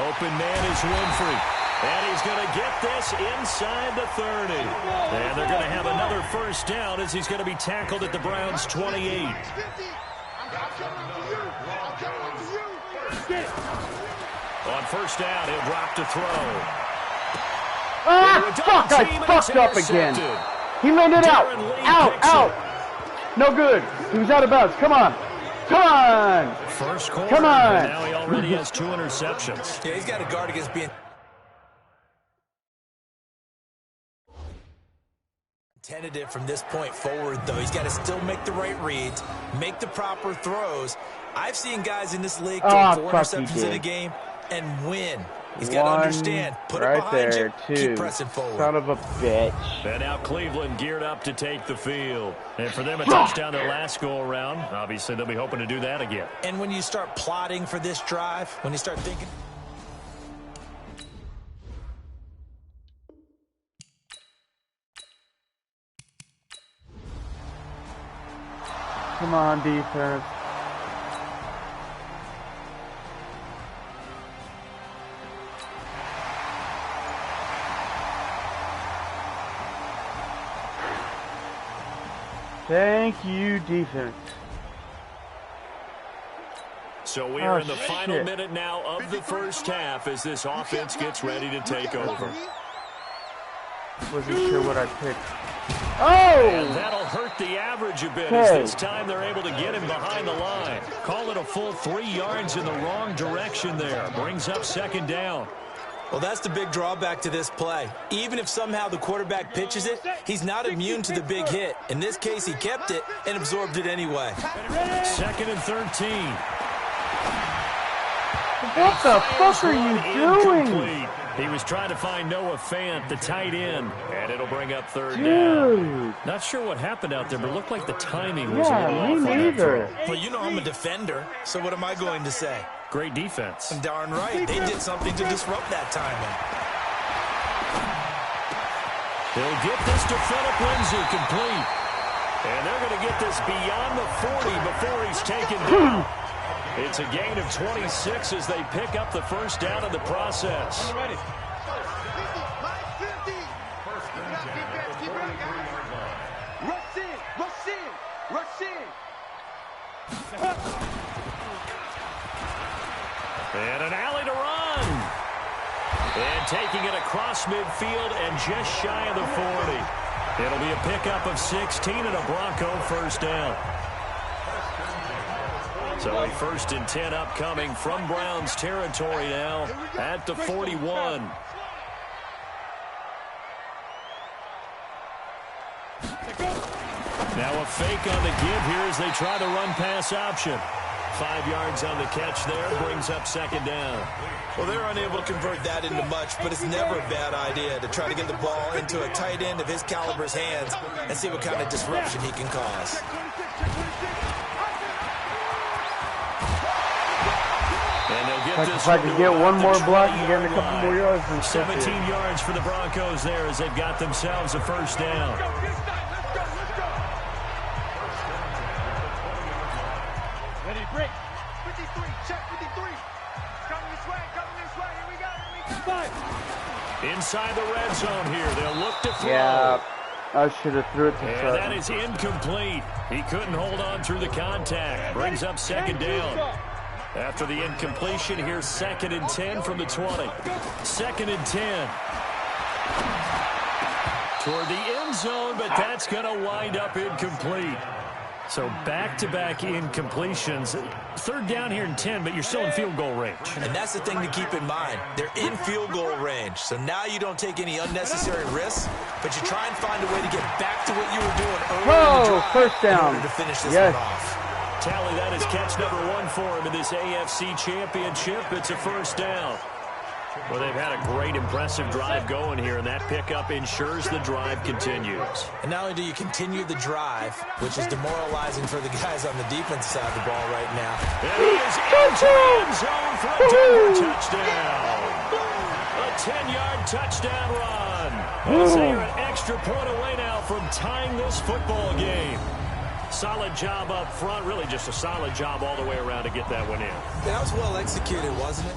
Open man is Winfrey. And he's going to get this inside the 30. And they're going to have another first down as he's going to be tackled at the Browns' 28. On first down, he'll drop to throw. Ah, fuck, I fucked up again. He landed out. Out. No good. He was out of bounds. Come on. First quarter, come on. And now he already has 2 interceptions. Yeah, he's got to guard against being tentative from this point forward, though. He's got to still make the right reads, make the proper throws. I've seen guys in this league throw 4 interceptions in a game and win. He's got to understand. Put it behind you. Keep pressing forward. Son of a bitch. And now Cleveland geared up to take the field. And for them, a touchdown their last go-around. Obviously, they'll be hoping to do that again. And when you start plotting for this drive, when you start thinking... Come on, defense. Thank you, defense. So we are in the final minute now of the first half as this offense gets ready to take over. Wasn't sure what I picked. Oh! And that'll hurt the average a bit as this time they're able to get him behind the line. Call it a full 3 yards in the wrong direction there. Brings up 2nd down. Well, that's the big drawback to this play. Even if somehow the quarterback pitches it, he's not immune to the big hit. In this case, he kept it and absorbed it anyway. 2nd and 13. What the fuck are you doing? Incomplete. He was trying to find Noah Fant, the tight end, and it'll bring up 3rd down. Not sure what happened out there, but it looked like the timing was a little off on that throw. Well, you know I'm a defender, so what am I going to say? Great defense. Darn right. They did something to disrupt that timing. He'll get this to Phillip Lindsay complete. And they're going to get this beyond the 40 before he's taken down. It's a gain of 26 as they pick up the first down in the process. And an alley to run. And taking it across midfield and just shy of the 40. It'll be a pickup of 16 and a Bronco first down. So a 1st and 10 upcoming from Browns territory now at the 41. Now a fake on the give here as they try to run pass option. 5 yards on the catch there, brings up 2nd down. Well, they're unable to convert that into much, but it's never a bad idea to try to get the ball into a tight end of his caliber's hands and see what kind of disruption he can cause. And they'll get this if I could get one more block and get a couple more yards. 17 yards for the Broncos there as they've got themselves a first down. Ready, break. 53, check 53. Coming this way, here we go. Inside the red zone here, they'll look to throw. Yeah, I should have threw it to And that is incomplete. He couldn't hold on through the contact. Brings up 2nd down. After the incompletion, here's 2nd and 10 from the 20. 2nd and 10. Toward the end zone, but that's going to wind up incomplete. So back-to-back incompletions. Third down here in 10, but you're still in field goal range. And that's the thing to keep in mind. They're in field goal range. So now you don't take any unnecessary risks, but you try and find a way to get back to what you were doing earlier in the drive first down. in order to finish this one off. Tally, that is catch number 1 for him in this AFC Championship. It's a first down. Well, they've had a great, impressive drive going here, and that pickup ensures the drive continues. And not only do you continue the drive, which is demoralizing for the guys on the defense side of the ball right now. And he is into the end zone for a Denver touchdown. A 10-yard touchdown run. And so you're an extra point away now from tying this football game. Solid job up front, really just a solid job all the way around to get that one in. That was well executed, wasn't it?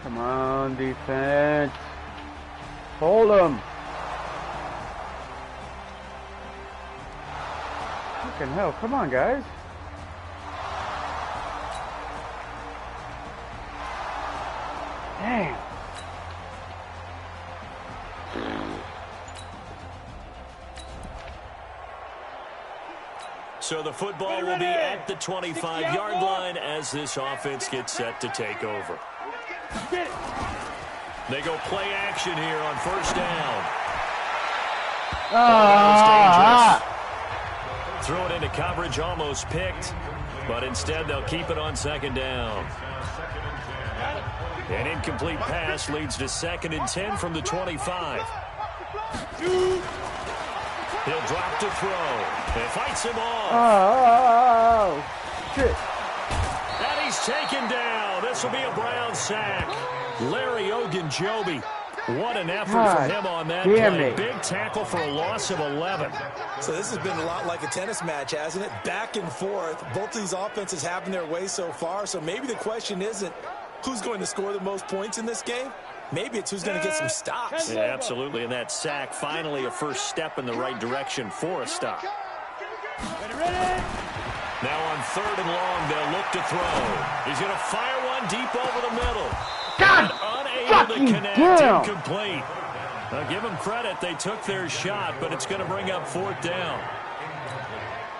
Come on, defense. Hold them. Fucking hell. Come on, guys. Damn. So the football will be at the 25-yard line as this offense gets set to take over. They go play action here on first down. That was dangerous. Throw it into coverage, almost picked, but instead they'll keep it on second down. An incomplete pass leads to 2nd and 10 from the 25. He'll drop to throw. It fights him off. Oh, shit. And he's taken down. This will be a Brown sack. Larry Ogunjobi. What an effort from him on that play. Big tackle for a loss of 11. So this has been a lot like a tennis match, hasn't it? Back and forth. Both these offenses having their way so far. So maybe the question isn't who's going to score the most points in this game. Maybe it's who's going to get some stops. Yeah, absolutely. And that sack, finally a first step in the right direction for a stop. Now on 3rd and long, they'll look to throw. He's going to fire one deep over the middle. God, unable to connect, incomplete. Now give them credit. They took their shot, but it's going to bring up 4th down.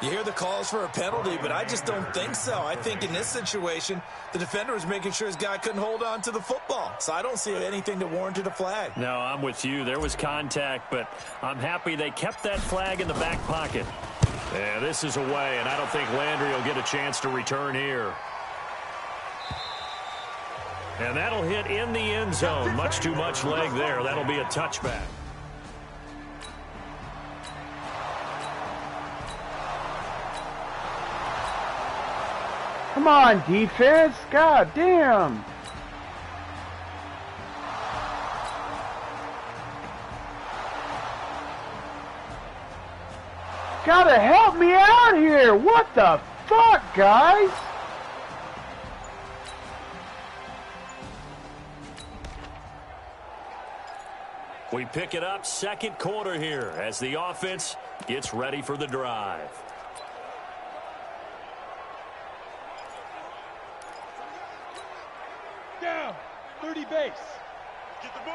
You hear the calls for a penalty, but I just don't think so. I think in this situation, the defender was making sure his guy couldn't hold on to the football. So I don't see anything that warranted a flag. No, I'm with you. There was contact, but I'm happy they kept that flag in the back pocket. Yeah, this is away, and I don't think Landry will get a chance to return here. And that'll hit in the end zone. Much too much leg there. That'll be a touchback. Come on, defense. God damn. Gotta help me out here. What the fuck, guys? We pick it up 2nd quarter here as the offense gets ready for the drive. Down. 30 base. Get the ball.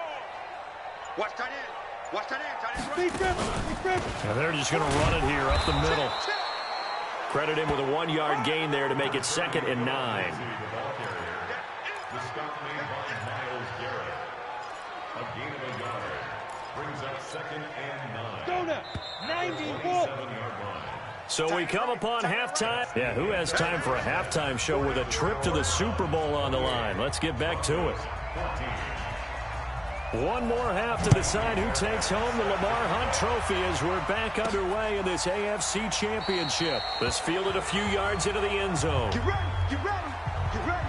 Watch tight end. Watch tight end. Tight end. And they're just going to run it here up the middle. Credit him with a 1-yard gain there to make it 2nd and 9. The stop made by Myles Garrett. A gain of a yard. Brings up 2nd and 9. Donut. 91. So we come upon halftime. Yeah, who has time for a halftime show with a trip to the Super Bowl on the line? Let's get back to it. One more half to decide who takes home the Lamar Hunt Trophy as we're back underway in this AFC Championship. This fielded a few yards into the end zone. Get ready. Get ready. Get ready.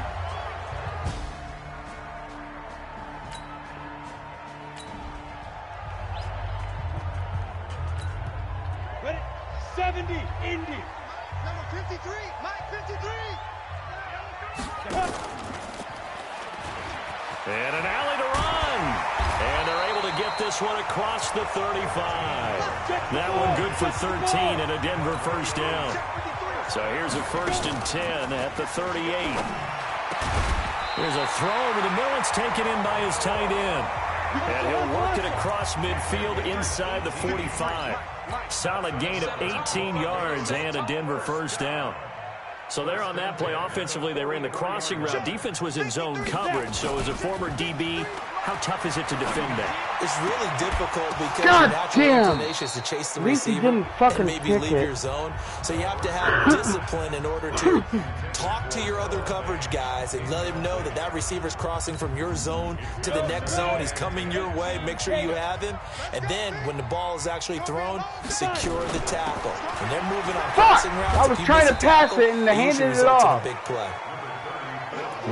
70, Indy. Number 53, Mike 53. And an alley to run. And they're able to get this one across the 35. That one good for 13 and a Denver first down. So here's a 1st and 10 at the 38. Here's a throw over the middle. It's taken in by his tight end. And he'll work it across midfield inside the 45. Solid gain of 18 yards and a Denver first down. So there on that play, offensively, they ran the crossing route. Defense was in zone coverage. So as a former DB, how tough is it to defend that? It's really difficult because your natural inclination is to chase the receiver and maybe leave your zone. So you have to have discipline in order to talk to your other coverage guys and let him know that that receiver's crossing from your zone to the next zone. He's coming your way. Make sure you have him. And then when the ball is actually thrown, secure the tackle. When they're moving on crossing routes, I was trying to pass it and they handed it off. Big play.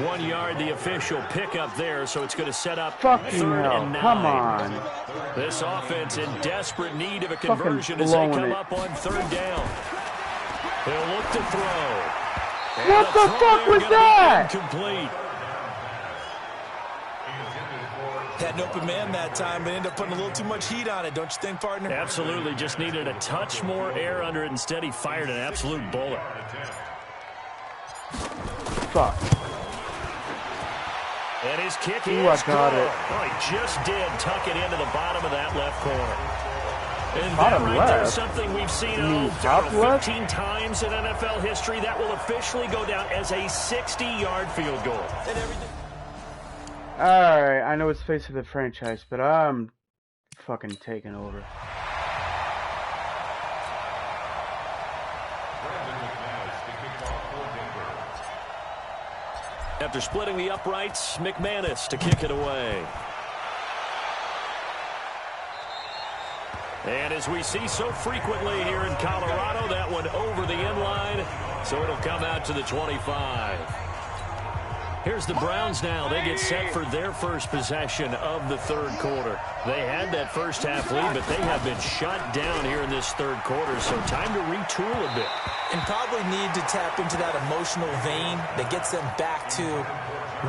1 yard, the official pickup there, so it's going to set up Fucking 3rd hell. and 9. Come on. This offense in desperate need of a conversion as they come up on 3rd down. They'll look to throw. And what the fuck was that? Incomplete. Had an open man that time, but ended up putting a little too much heat on it, don't you think, partner? Absolutely. Just needed a touch more air under it. Instead, he fired an absolute bullet. Fuck. And his kick is I got it. Oh, he just did tuck it into the bottom of that left corner. And Bottom that right left? there is something we've seen top left? 15 times in NFL history. That will officially go down as a 60-yard field goal. Alright, I know it's face of the franchise, but I'm fucking taking over. After splitting the uprights, McManus to kick it away. And as we see so frequently here in Colorado, that one over the end line, so it'll come out to the 25. Here's the Browns now. They get set for their first possession of the 3rd quarter. They had that first half lead, but they have been shut down here in this 3rd quarter, so time to retool a bit. And probably need to tap into that emotional vein that gets them back to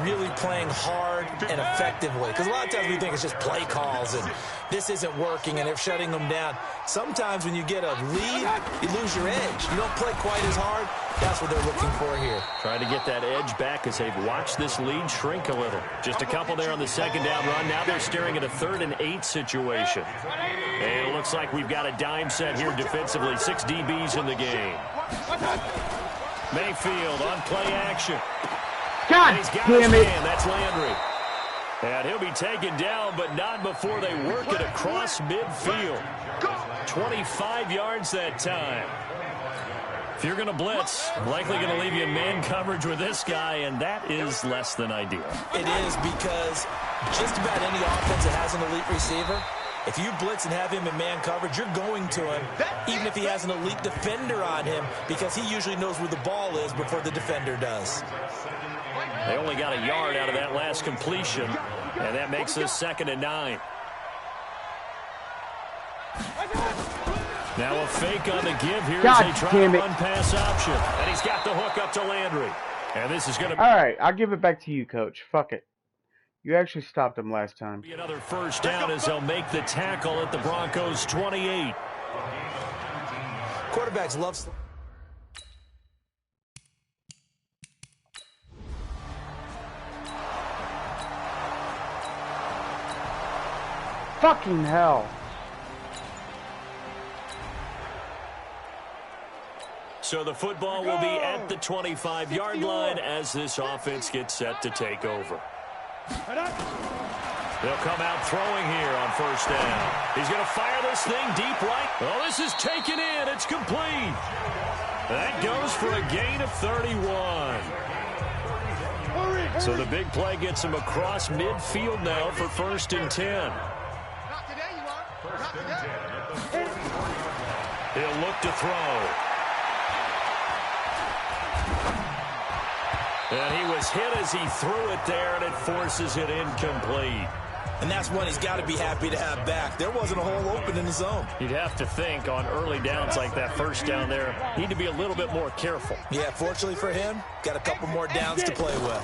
really playing hard and effectively. Because a lot of times we think it's just play calls and this isn't working and they're shutting them down. Sometimes when you get a lead, you lose your edge. You don't play quite as hard. That's what they're looking for here. Trying to get that edge back as they've watched this lead shrink a little. Just a couple there on the 2nd down run. Now they're staring at a 3rd and 8 situation. And it looks like we've got a dime set here defensively. 6 DBs in the game. Mayfield on play action. God damn it. That's Landry. And he'll be taken down, but not before they work it across midfield. 25 yards that time. If you're going to blitz, likely going to leave you in man coverage with this guy, and that is less than ideal. It is because just about any offense that has an elite receiver, if you blitz and have him in man coverage, you're going to him, even if he has an elite defender on him, because he usually knows where the ball is before the defender does. They only got a yard out of that last completion, and that makes this 2nd and 9. Now a fake on the give here as they try to run pass option. And he's got the hook up to Landry. And this is going to be... All right, I'll give it back to you, Coach. Fuck it. You actually stopped him last time. Be another first down as they'll make the tackle at the Broncos' 28. Quarterbacks love... Fucking hell. So the football will be at the 25-yard line as this offense gets set to take over. They'll come out throwing here on 1st down. He's going to fire this thing deep right. Oh, this is taken in. It's complete. That goes for a gain of 31. So the big play gets him across midfield now for 1st and 10. He'll look to throw. And he was hit as he threw it there, and it forces it incomplete. And that's one he's got to be happy to have back. There wasn't a hole open in the zone. You'd have to think on early downs like that first down there, need to be a little bit more careful. Yeah, fortunately for him, got a couple more downs to play with.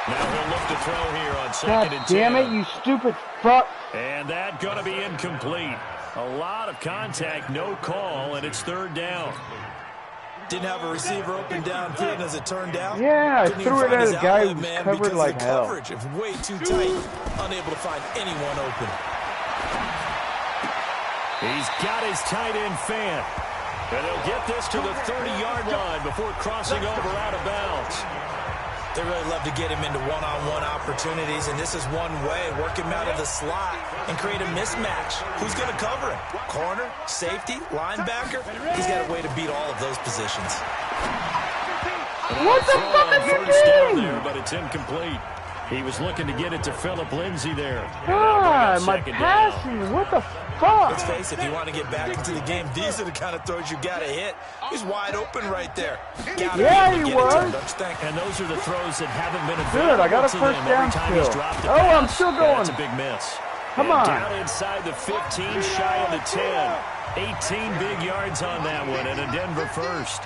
Now he'll look to throw here on God 2nd and 10. damn it, you stupid fuck. And that going to be incomplete. A lot of contact, no call, and it's 3rd down. Didn't have a receiver open downfield as it turned out. Yeah, I Couldn't threw even it find at his a guy outlet who was man covered because like of the hell. coverage. It was way too tight. Unable to find anyone open. He's got his tight end fan. And he'll get this to the 30-yard line before crossing over out of bounds. They really love to get him into one-on-one opportunities, and this is one way, work him out of the slot and create a mismatch. Who's going to cover him? Corner, safety, linebacker? He's got a way to beat all of those positions. What the fuck is he First down doing? there, but it's incomplete. He was looking to get it to Phillip Lindsay there. God, my Second down. passing, what the fuck? Let's face it, if you want to get back into the game, these are the kind of throws you got to hit. He's wide open right there. Gotta Yeah, be able to he get it to him, was. don't you think? And those are the throws that haven't been Good, I got a available to first them down every time he's still. dropped a Oh, I'm pass. still That's going. a big miss. Come And on. down inside the 15, shy of the 10. 18 big yards on that one, and a Denver first.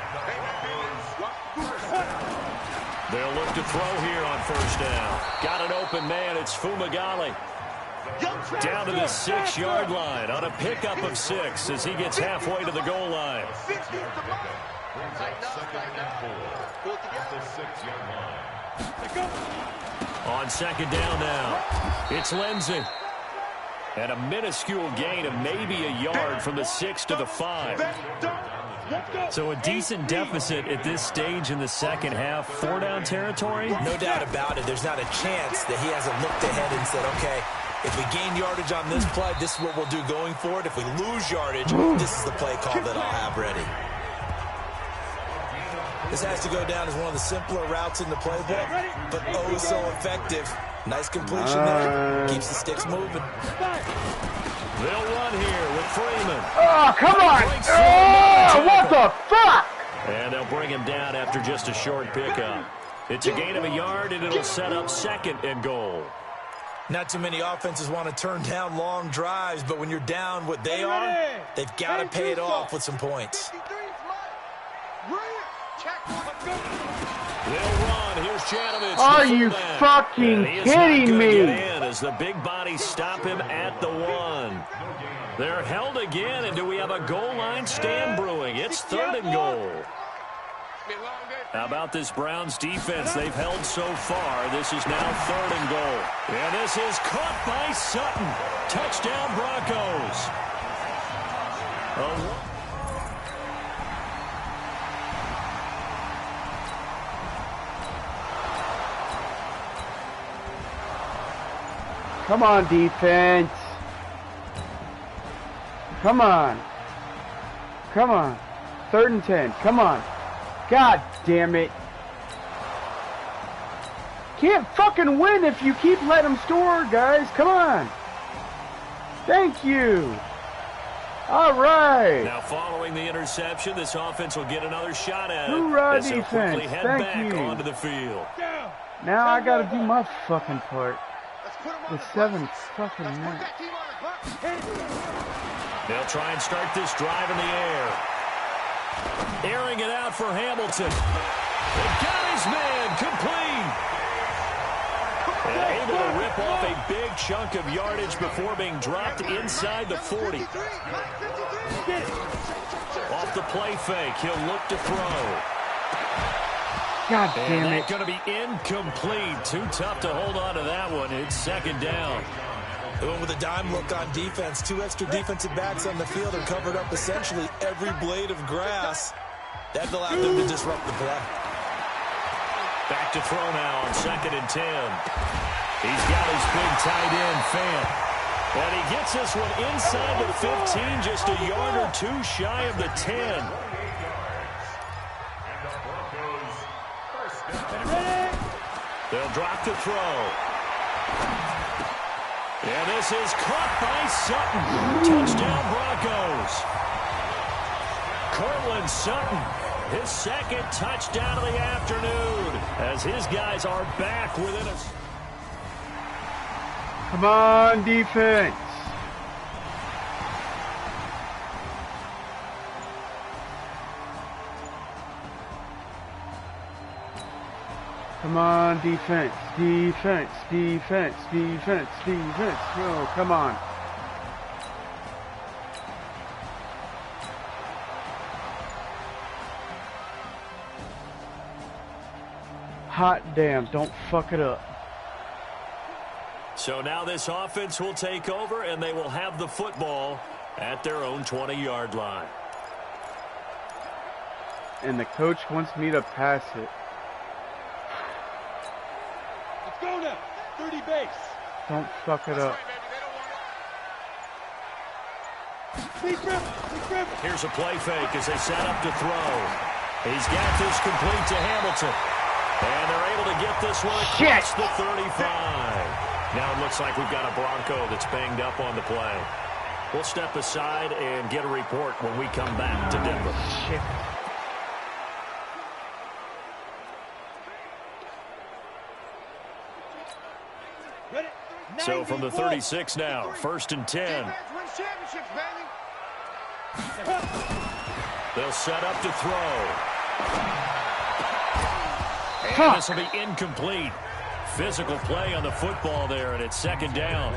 They'll look to throw here on first down. Got an open man. It's Fumagalli. Down to the 6-yard line on a pickup of 6 as he gets halfway to the goal line. Brings up 2nd and 4 at the 6-yard line. On 2nd down now, it's Lindsay. And a minuscule gain of maybe a yard from the 6 to the 5. So a decent deficit at this stage in the second half. 4-down territory? No doubt about it. There's not a chance that he hasn't looked ahead and said, okay, if we gain yardage on this play, this is what we'll do going forward. If we lose yardage, this is the play call that I'll have ready. This has to go down as one of the simpler routes in the playbook, but oh so effective. Nice completion there. Keeps the sticks moving. They'll run here with Freeman. Oh, come on! Oh, what the fuck? And they'll bring him down after just a short pickup. It's a gain of a yard, and it'll set up 2nd and goal. Not too many offenses want to turn down long drives, but when you're down what they are, they've got to pay it off with some points. They'll run. Here's Janovich. Are you fucking kidding me? As the big bodies stop him at the 1. They're held again, and do we have a goal line stand brewing? It's 3rd and goal. How about this Browns defense they've held so far? This is now 3rd and goal. And this is caught by Sutton. Touchdown Broncos. Come on, defense. Come on. Come on. 3rd and 10. Come on. God damn it. Can't fucking win if you keep letting them score, guys. Come on. Thank you. All right. Now, following the interception, this offense will get another shot at it. Hoorah, as they'll quickly defense. head Thank back you. onto the field. Now I gotta do my fucking part. With 7 fucking minutes. They'll try and start this drive in the air. Airing it out for Hamilton. They got his man complete. And able to rip off a big chunk of yardage before being dropped inside the 40. Off the play fake, he'll look to throw. God damn And it. that's going to be incomplete. Too tough to hold on to that one. It's 2nd down. They went with a dime look on defense. 2 extra defensive backs on the field and covered up essentially every blade of grass. That allowed them to disrupt the play. Back to throw now on 2nd and 10. He's got his big tight end, Fant. And he gets this one inside the 15, just a yard or 2 shy of the 10. They'll drop the throw. And this is caught by Sutton. Touchdown Broncos. Cortland Sutton, his 2nd touchdown of the afternoon, as his guys are back within a... Come on, defense. Come on, defense, defense, defense, defense, defense. Oh, come on. Hot damn, don't fuck it up. So now this offense will take over, and they will have the football at their own 20-yard line. And the coach wants me to pass it. Let's go now. 30 base. Don't fuck it up. Here's a play fake as they set up to throw. He's got this complete to Hamilton. And they're able to get this one across the 35. Now it looks like we've got a Bronco that's banged up on the play. We'll step aside and get a report when we come back to Denver. Shit. So from the 36 now, 1st and 10. They'll set up to throw. And this will be incomplete. Physical play on the football there, and it's 2nd down.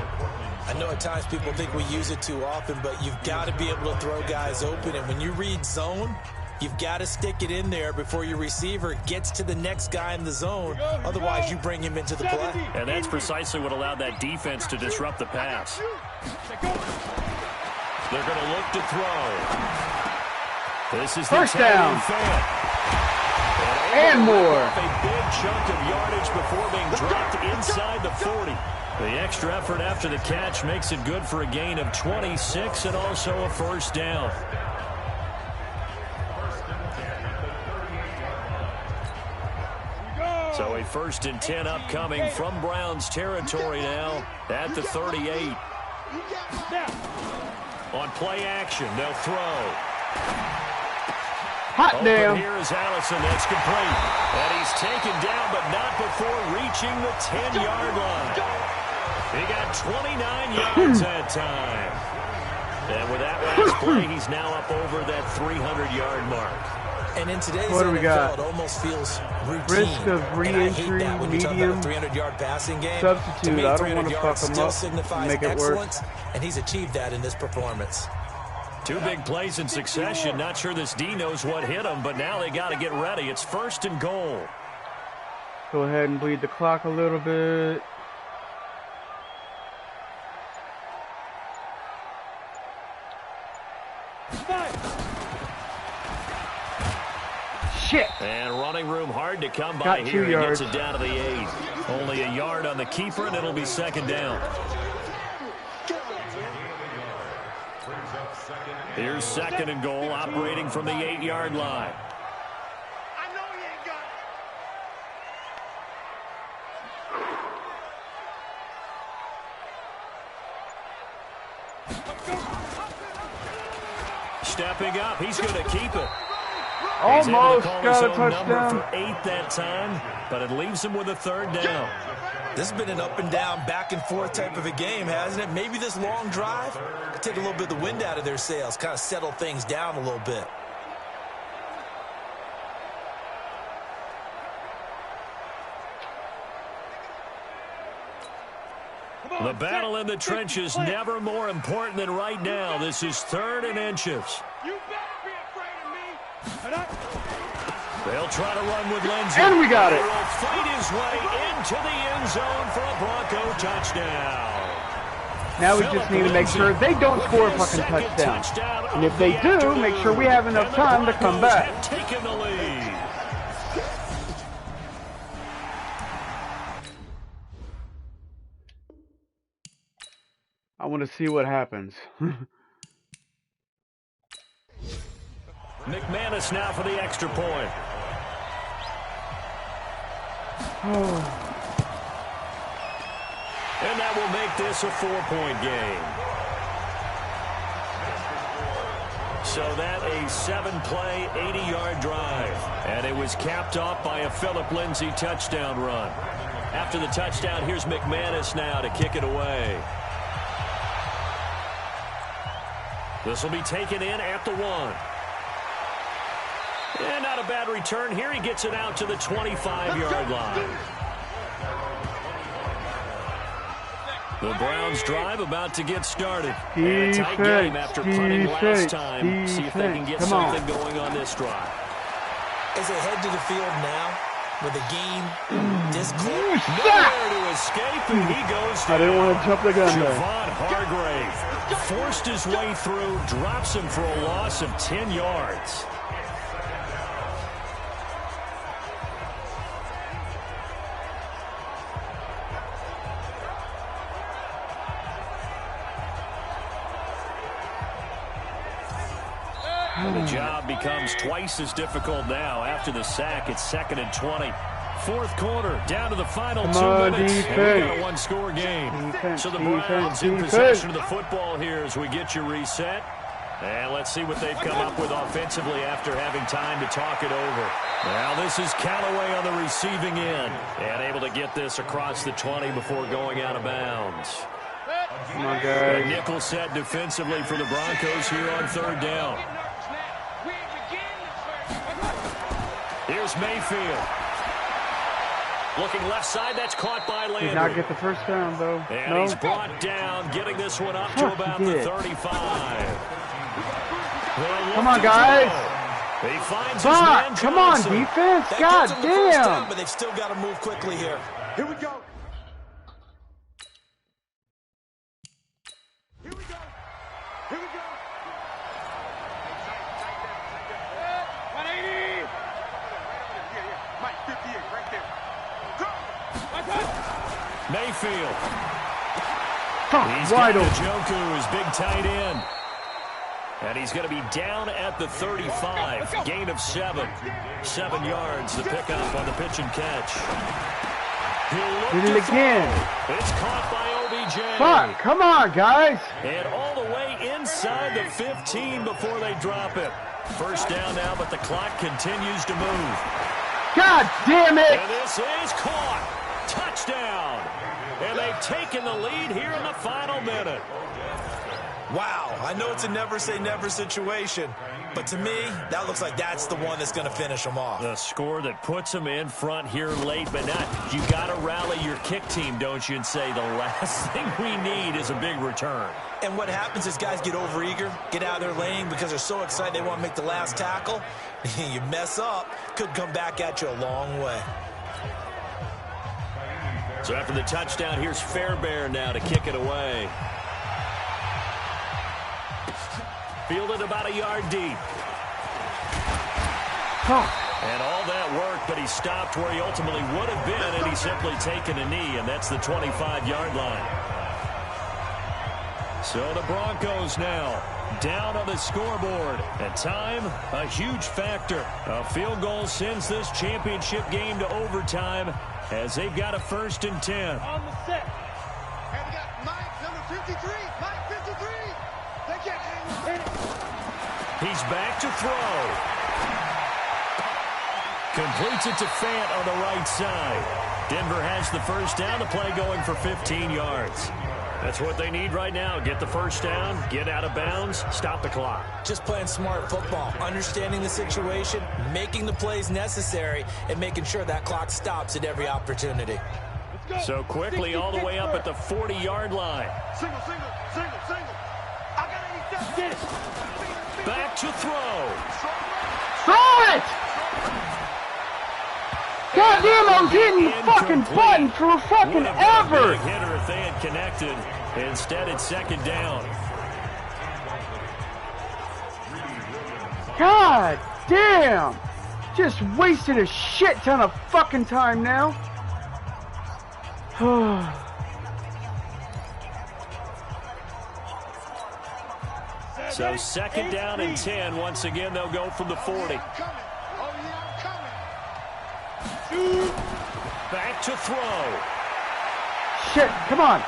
I know at times people think we use it too often, but you've got to be able to throw guys open. And when you read zone, you've got to stick it in there before your receiver gets to the next guy in the zone. Otherwise, you bring him into the play. And that's precisely what allowed that defense to disrupt the pass. They're going to look to throw. This is the 1st down. And more. A big chunk of yardage before being dropped inside the 40. The extra effort after the catch makes it good for a gain of 26 and also a 1st down. So a 1st and 10 upcoming from Browns territory now at the 38. On play action, they'll throw. Hot damn. Here is Allison. That's complete. And he's taken down, but not before reaching the 10-yard line. He got 29 yards that time. And with that last play, he's now up over that 300-yard mark. And in today's NFL, it almost feels routine. Risk of re-injury, medium, 300-yard passing game. substitute. I don't want to fuck him up, make it work. And he's achieved that in this performance. 2 big plays in succession. Not sure this D knows what hit him, but now they got to get ready. It's 1st and goal. Go ahead and bleed the clock a little bit. Shit. And running room hard to come by Got 2 here. yards. He gets it down to the 8. Only a yard on the keeper, and it'll be 2nd down. Here's 2nd and goal, operating from the 8-yard line. I know he ain't got it. Stepping up, he's going to keep it. Almost got a number touchdown. for 8 that time, but it leaves him with a 3rd down. This has been an up and down, back and forth type of a game, hasn't it? Maybe this long drive could take a little bit of the wind out of their sails, kind of settle things down a little bit. The battle in the trenches never more important than right now. This is 3rd and inches. You better be afraid of me. They'll try to run with Lindsay. And we got it. He will fight his way into the end zone for a Bronco touchdown. Now we just need to make sure they don't score a fucking touchdown. And if they do, make sure we have enough time to come back. Taking the lead. I want to see what happens. McManus now for the extra point. And that will make this a 4-point game. So that a 7-play, 80-yard drive. And it was capped off by a Phillip Lindsay touchdown run. After the touchdown, here's McManus now to kick it away. This will be taken in at the 1. And not a bad return here. He gets it out to the 25-yard line. The Browns drive about to get started. And a tight game after punting last time. See if they can get something going on this drive. As they head to the field now, with the game this close. Nowhere to escape, and he goes down. I didn't want to jump the gun there. Javon Hargrave forced his way through, drops him for a loss of 10 yards. The job becomes twice as difficult now. After the sack, it's 2nd and 20. Fourth quarter, down to the final 2 minutes. And we've got a one-score game. So the Browns in possession of the football here as we get you reset. And let's see what they've come up with offensively after having time to talk it over. Now this is Callaway on the receiving end. And able to get this across the 20 before going out of bounds. Come on, guys. A nickel set defensively for the Broncos here on 3rd down. Here's Mayfield. Looking left side, that's caught by Landry. Did not get the first down, though. And he's brought down, getting this one up to about the 35. Come on, guys. He finds his man Come on, defense. God damn. But they've still got to move quickly here. Here we go. Here we go. Here we go. 180. Mike, 58, right there. Go. Mayfield. He's got Njoku, his big tight end. And he's going to be down at the 35. Gain of 7. 7 yards to pick up on the pitch and catch. Did it again. It's caught by OBJ. Fuck, come on, guys. And all the way inside the 15 before they drop it. First down now, but the clock continues to move. God damn it. And this is caught. Touchdown. And they've taken the lead here in the final minute. Wow, I know it's a never-say-never situation, but to me, that looks like that's the one that's going to finish them off. The score that puts them in front here late, but not. You got to rally your kick team, don't you, and say the last thing we need is a big return. And what happens is guys get overeager, get out of their lane because they're so excited they want to make the last tackle. You mess up, could come back at you a long way. So after the touchdown, here's Fairbairn now to kick it away. Fielded about a yard deep. And all that work, but he stopped where he ultimately would have been, and he's simply taken a knee, and that's the 25-yard line. So the Broncos now down on the scoreboard. And time, a huge factor. A field goal sends this championship game to overtime as they've got a 1st and 10. On the set. And we got Mike, number 53. Mike, 53. They can't hang it. He's back to throw. Completes it to Fant on the right side. Denver has the first down. The play going for 15 yards. That's what they need right now. Get the first down, get out of bounds, stop the clock. Just playing smart football, understanding the situation, making the plays necessary, and making sure that clock stops at every opportunity. So quickly all the way up at the 40-yard line. Single. I got 87. Get it. Back to throw. Throw it! God damn, I'm hitting the fucking button for fucking ever! Big hitter if they had connected. Instead, it's 2nd down. God damn! Just wasted a shit ton of fucking time now. So 2nd down and 10. Once again, they'll go from the 40. Back to throw. Shit, come on.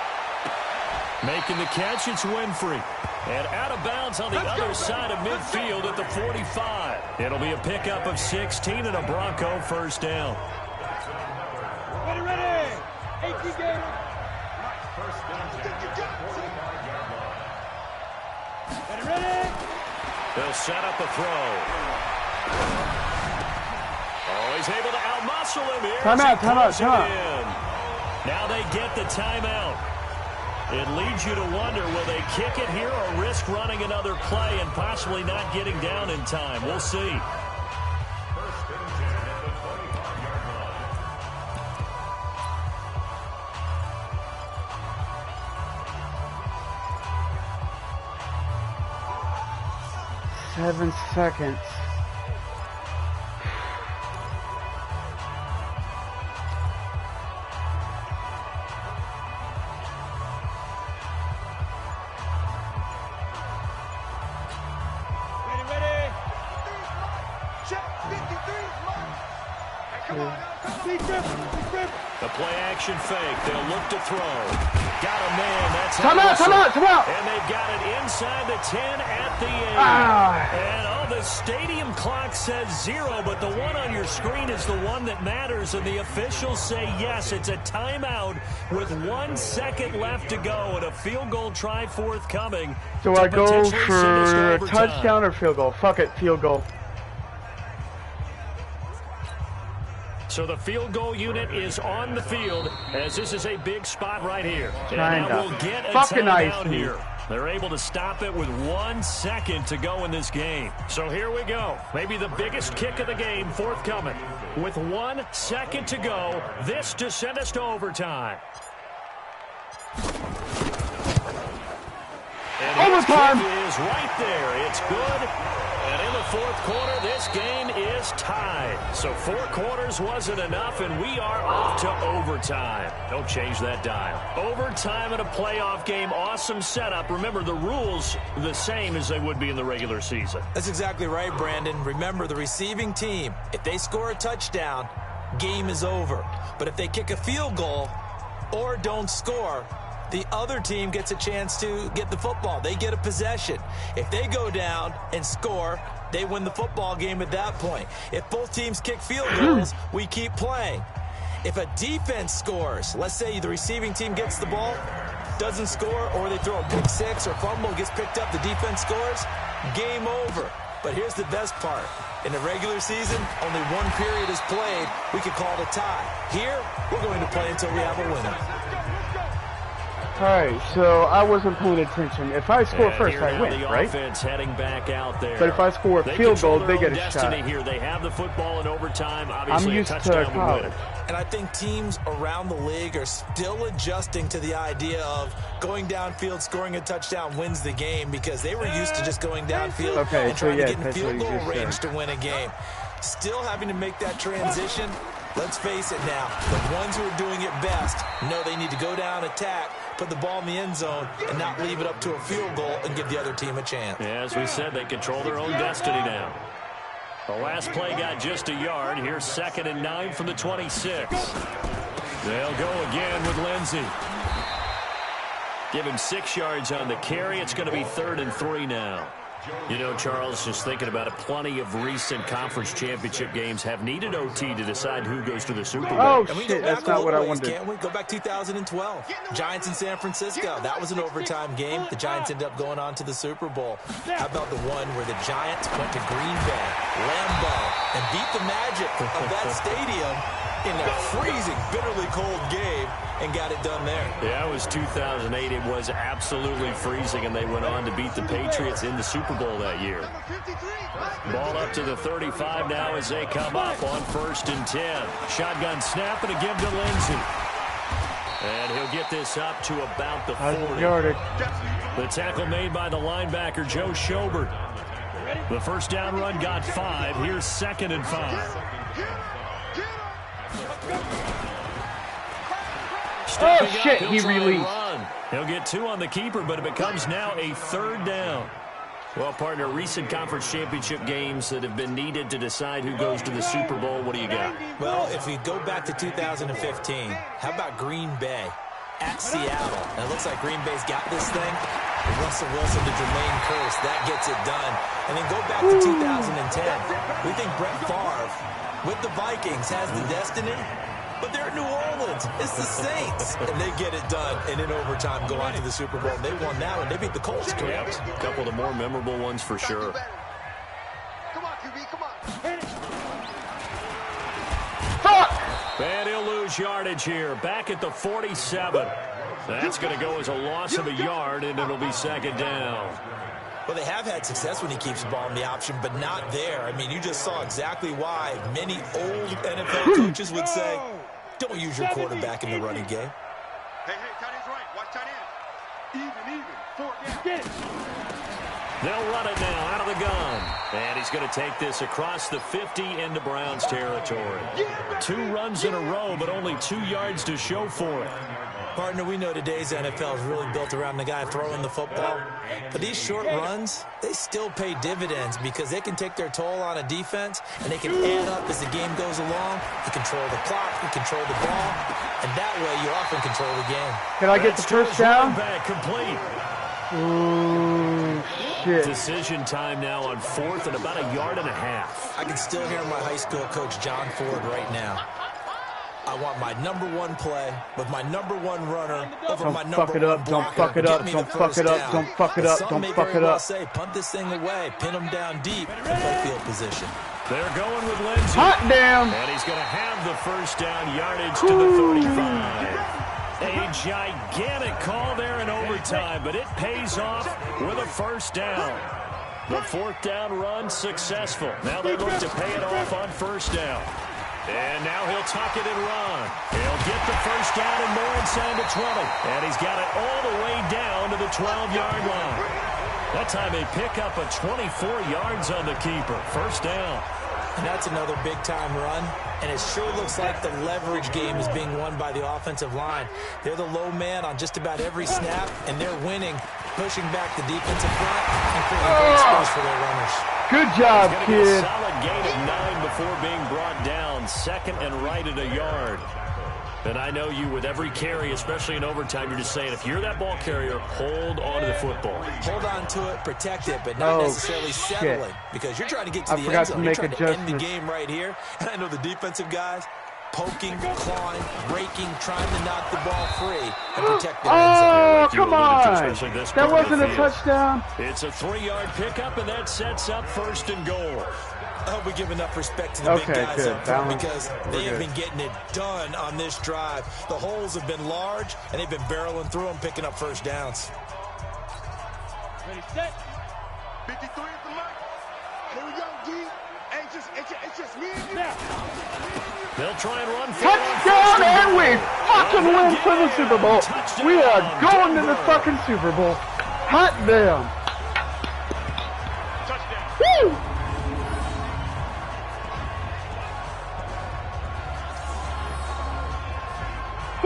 Making the catch, it's Winfrey. And out of bounds on the other side of midfield at the 45. It'll be a pickup of 16 and a Bronco 1st down. Ready. First down, 45-yard line. Ready? They'll set up a throw. Oh, he's able to outmuscle him here. Timeout. Now they get the timeout. It leads you to wonder, will they kick it here or risk running another play and possibly not getting down in time? We'll see. First and 10 at the 25-yard line. 7 seconds. Ready? Check 53. Come on. Big grip. The play action fake. They'll look to throw. Got a man. That's Timeout. And they've got it inside the 10 at the end. And the stadium clock says 0, but the one on your screen is the one that matters, and the officials say yes, it's a timeout with 1 second left to go and a field goal try forthcoming. Do I go for a touchdown or field goal? Fuck it, field goal. So the field goal unit is on the field, as this is a big spot right here. And now we'll get a timeout here. They're able to stop it with 1 second to go in this game. So here we go. Maybe the biggest kick of the game forthcoming. With 1 second to go, this to send us to overtime. And Overtime is right there. It's good. And in the fourth quarter, this game is tied. So 4 quarters wasn't enough, and we are off to overtime. Don't change that dial. Overtime in a playoff game, awesome setup. Remember, the rules the same as they would be in the regular season. That's exactly right, Brandon. Remember, the receiving team, if they score a touchdown, game is over. But if they kick a field goal or don't score, the other team gets a chance to get the football. They get a possession. If they go down and score, they win the football game at that point. If both teams kick field goals, we keep playing. If a defense scores, let's say the receiving team gets the ball, doesn't score, or they throw a pick six or fumble, gets picked up, the defense scores, game over. But here's the best part. In the regular season, only 1 period is played. We could call it a tie. Here, we're going to play until we have a winner. Alright, so I wasn't paying attention. If I score first, I win, right? Offense heading back out there. But if I score a field goal, they get a shot. Here. They have the football in overtime. Obviously, I'm used a touchdown to college. And I think teams around the league are still adjusting to the idea of going downfield, scoring a touchdown wins the game, because they were used to just going downfield and trying to get in field goal range to win a game. Still having to make that transition. Let's face it now, the ones who are doing it best know they need to go down, attack, put the ball in the end zone, and not leave it up to a field goal and give the other team a chance. Yeah, as we said, they control their own destiny now. The last play got just a yard. Here's 2nd and 9 from the 26. They'll go again with Lindsey. Give him 6 yards on the carry. It's going to be 3rd and 3 now. You know, Charles, just thinking about it, plenty of recent conference championship games have needed OT to decide who goes to the Super Bowl. Oh, and we shit, go back that's not what I wanted. Can't we? Go back 2012. Giants in San Francisco. That was an overtime game. The Giants ended up going on to the Super Bowl. How about the one where the Giants went to Green Bay, Lambeau, and beat the magic of that stadium in a freezing, bitterly cold game and got it done there. Yeah, it was 2008. It was absolutely freezing, and they went on to beat the Patriots in the Super Bowl that year. Ball up to the 35 now as they come up on 1st and 10. Shotgun snap and a give to Lindsey. And he'll get this up to about the 40. The tackle made by the linebacker, Joe Schobert. The first down run got 5. Here's 2nd and 5. Oh, shit, he released. He'll get 2 on the keeper, but it becomes now a 3rd down. Well, partner, recent conference championship games that have been needed to decide who goes to the Super Bowl. What do you got? Well, if we go back to 2015, how about Green Bay at Seattle? And it looks like Green Bay's got this thing. Russell Wilson to Jermaine Kearse, that gets it done. And then go back to 2010. We think Brett Favre with the Vikings has the destiny, But they're in New Orleans. It's the Saints. And they get it done. And in overtime, go on to the Super Bowl. They won that one. They beat the Colts, correct? A couple of the more memorable ones for sure. Come on, QB, come on. Fuck! And he'll lose yardage here. Back at the 47. That's going to go as a loss of a yard, and it'll be second down. Well, they have had success when he keeps the ball in the option, but not there. I mean, you just saw exactly why many old NFL coaches would say, don't use your quarterback in the running game. Hey, tight end's right. Watch tight end. Even. 4 down. Get it. They'll run it now out of the gun. And he's going to take this across the 50 into Browns territory. 2 runs in a row, but only 2 yards to show for it. Partner, we know today's NFL is really built around the guy throwing the football. But these short runs, they still pay dividends because they can take their toll on a defense, and they can add up as the game goes along. You control the clock, you control the ball, and that way you often control the game. Can I get the first down? Back complete. Ooh, shit. Decision time now on 4th and about 1.5 yards. I can still hear my high school coach, John Ford, right now. I want my number 1 play with my number 1 runner over my number 1 blocker. Don't fuck it up. Don't fuck it up. Don't fuck it up. Don't fuck it up. Say, punt this thing away, pin him down deep, and play field position. They're going with Lindsay. Hot damn. And he's going to have the first down yardage to the 35. A gigantic call there in overtime, but it pays off with a first down. The 4th down run successful. Now they look to pay it off on first down. And now he'll tuck it and run. He'll get the first down and more inside the 20. And he's got it all the way down to the 12-yard line. That time they pick up a 24 yards on the keeper. First down. And that's another big-time run. And it sure looks like the leverage game is being won by the offensive line. They're the low man on just about every snap, and they're winning, pushing back the defensive front and creating great space for their runners. Good job, kid. A solid gain of 9 before being brought down. Second and right at 1 yard. And I know you, with every carry, especially in overtime, you're just saying, if you're that ball carrier, hold on to the football. Hold on to it, protect it, but not necessarily settling. Because you're trying to get to the end zone. You're trying to end the game right here. And I know the defensive guys, poking, clawing, breaking, trying to knock the ball free and protect the end zone. Oh, come on. That wasn't a touchdown. It's a 3-yard pickup, and that sets up 1st and goal. I hope we give enough respect to the big guys up front because they have been getting it done on this drive. The holes have been large, and they've been barreling through them, picking up first downs. Ready, set. 53 at the line. Here we go, G. It's just me and you. They'll try and run for touchdown, and we fucking win for the Super Bowl. We are going to the fucking Super Bowl. Hot damn. Touchdown. Woo!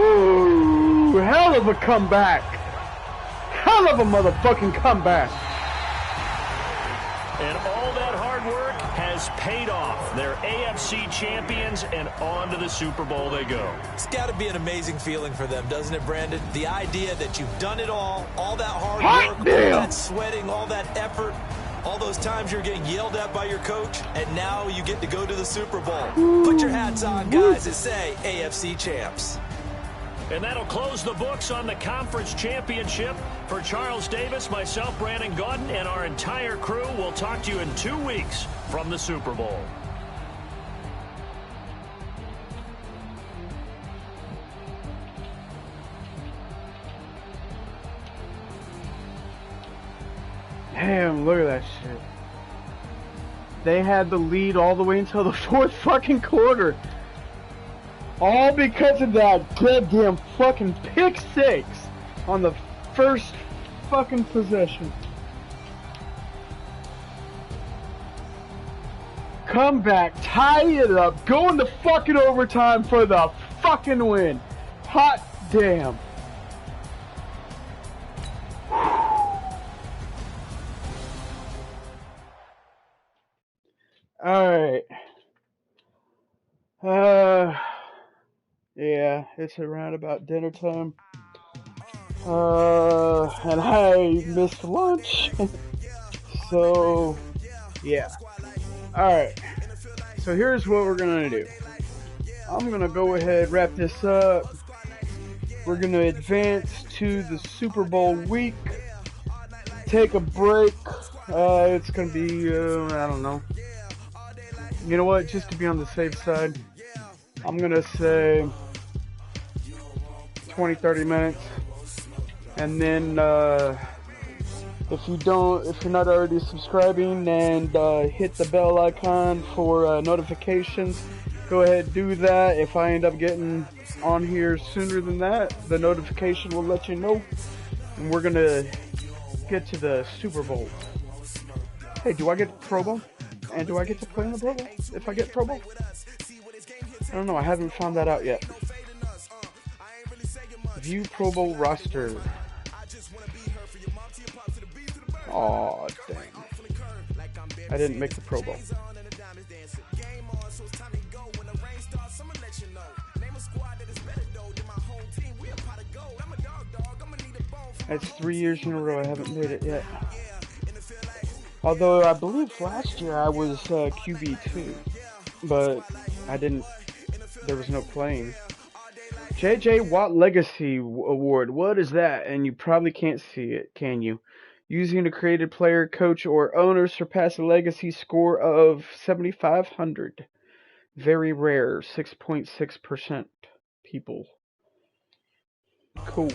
Ooh, hell of a comeback. Hell of a motherfucking comeback. And all that hard work has paid off. They're AFC champions, and on to the Super Bowl they go. It's got to be an amazing feeling for them, doesn't it, Brandon? The idea that you've done it all that hard work, all that sweating, all that effort, all those times you're getting yelled at by your coach, and now you get to go to the Super Bowl. Put your hats on, guys, and say AFC champs. And that'll close the books on the conference championship. For Charles Davis, myself, Brandon Gaudin, and our entire crew, we'll talk to you in 2 weeks from the Super Bowl. Damn, look at that shit. They had the lead all the way until the 4th fucking quarter. All because of that goddamn fucking pick 6 on the first fucking possession. Come back, tie it up, go into fucking overtime for the fucking win. Hot damn. Alright. Yeah, it's around about dinner time. And I missed lunch. So, yeah. Alright. So here's what we're gonna do. I'm going to go ahead wrap this up. We're going to advance to the Super Bowl week. Take a break. It's going to be, I don't know. You know what? Just to be on the safe side, I'm going to say 20-30 minutes. And then if you're not already subscribing, and hit the bell icon for notifications, go ahead and do that. If I end up getting on here sooner than that, the notification will let you know. And we're gonna get to the Super Bowl. Hey, do I get Pro Bowl? And do I get to play in the Pro Bowl if I get Pro Bowl? I don't know. I haven't found that out yet. View Pro Bowl roster. Aw, dang. I didn't make the Pro Bowl. That's 3 years in a row I haven't made it yet. Although I believe last year I was QB2, but I didn't. There was no playing. J.J. Watt Legacy Award. What is that? And you probably can't see it, can you? Using a created player, coach, or owner surpass a legacy score of 7,500. Very rare. 6.6% people. Cool.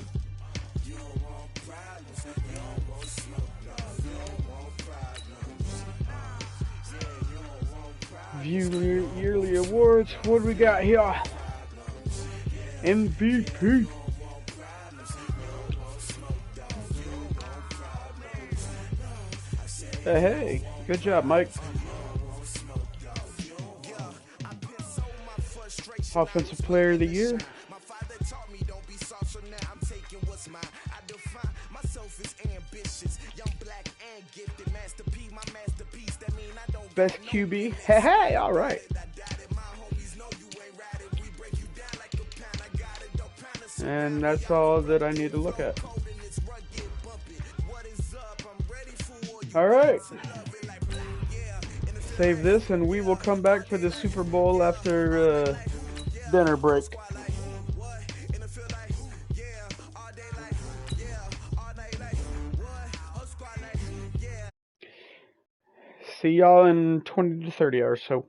View yearly awards. What do we got here? MVP. Hey, good job, Mike. Offensive Player of the Year. Best QB. Hey, all right. And that's all that I need to look at. All right. Save this, and we will come back for the Super Bowl after dinner break. See y'all in 20 to 30 hours. So.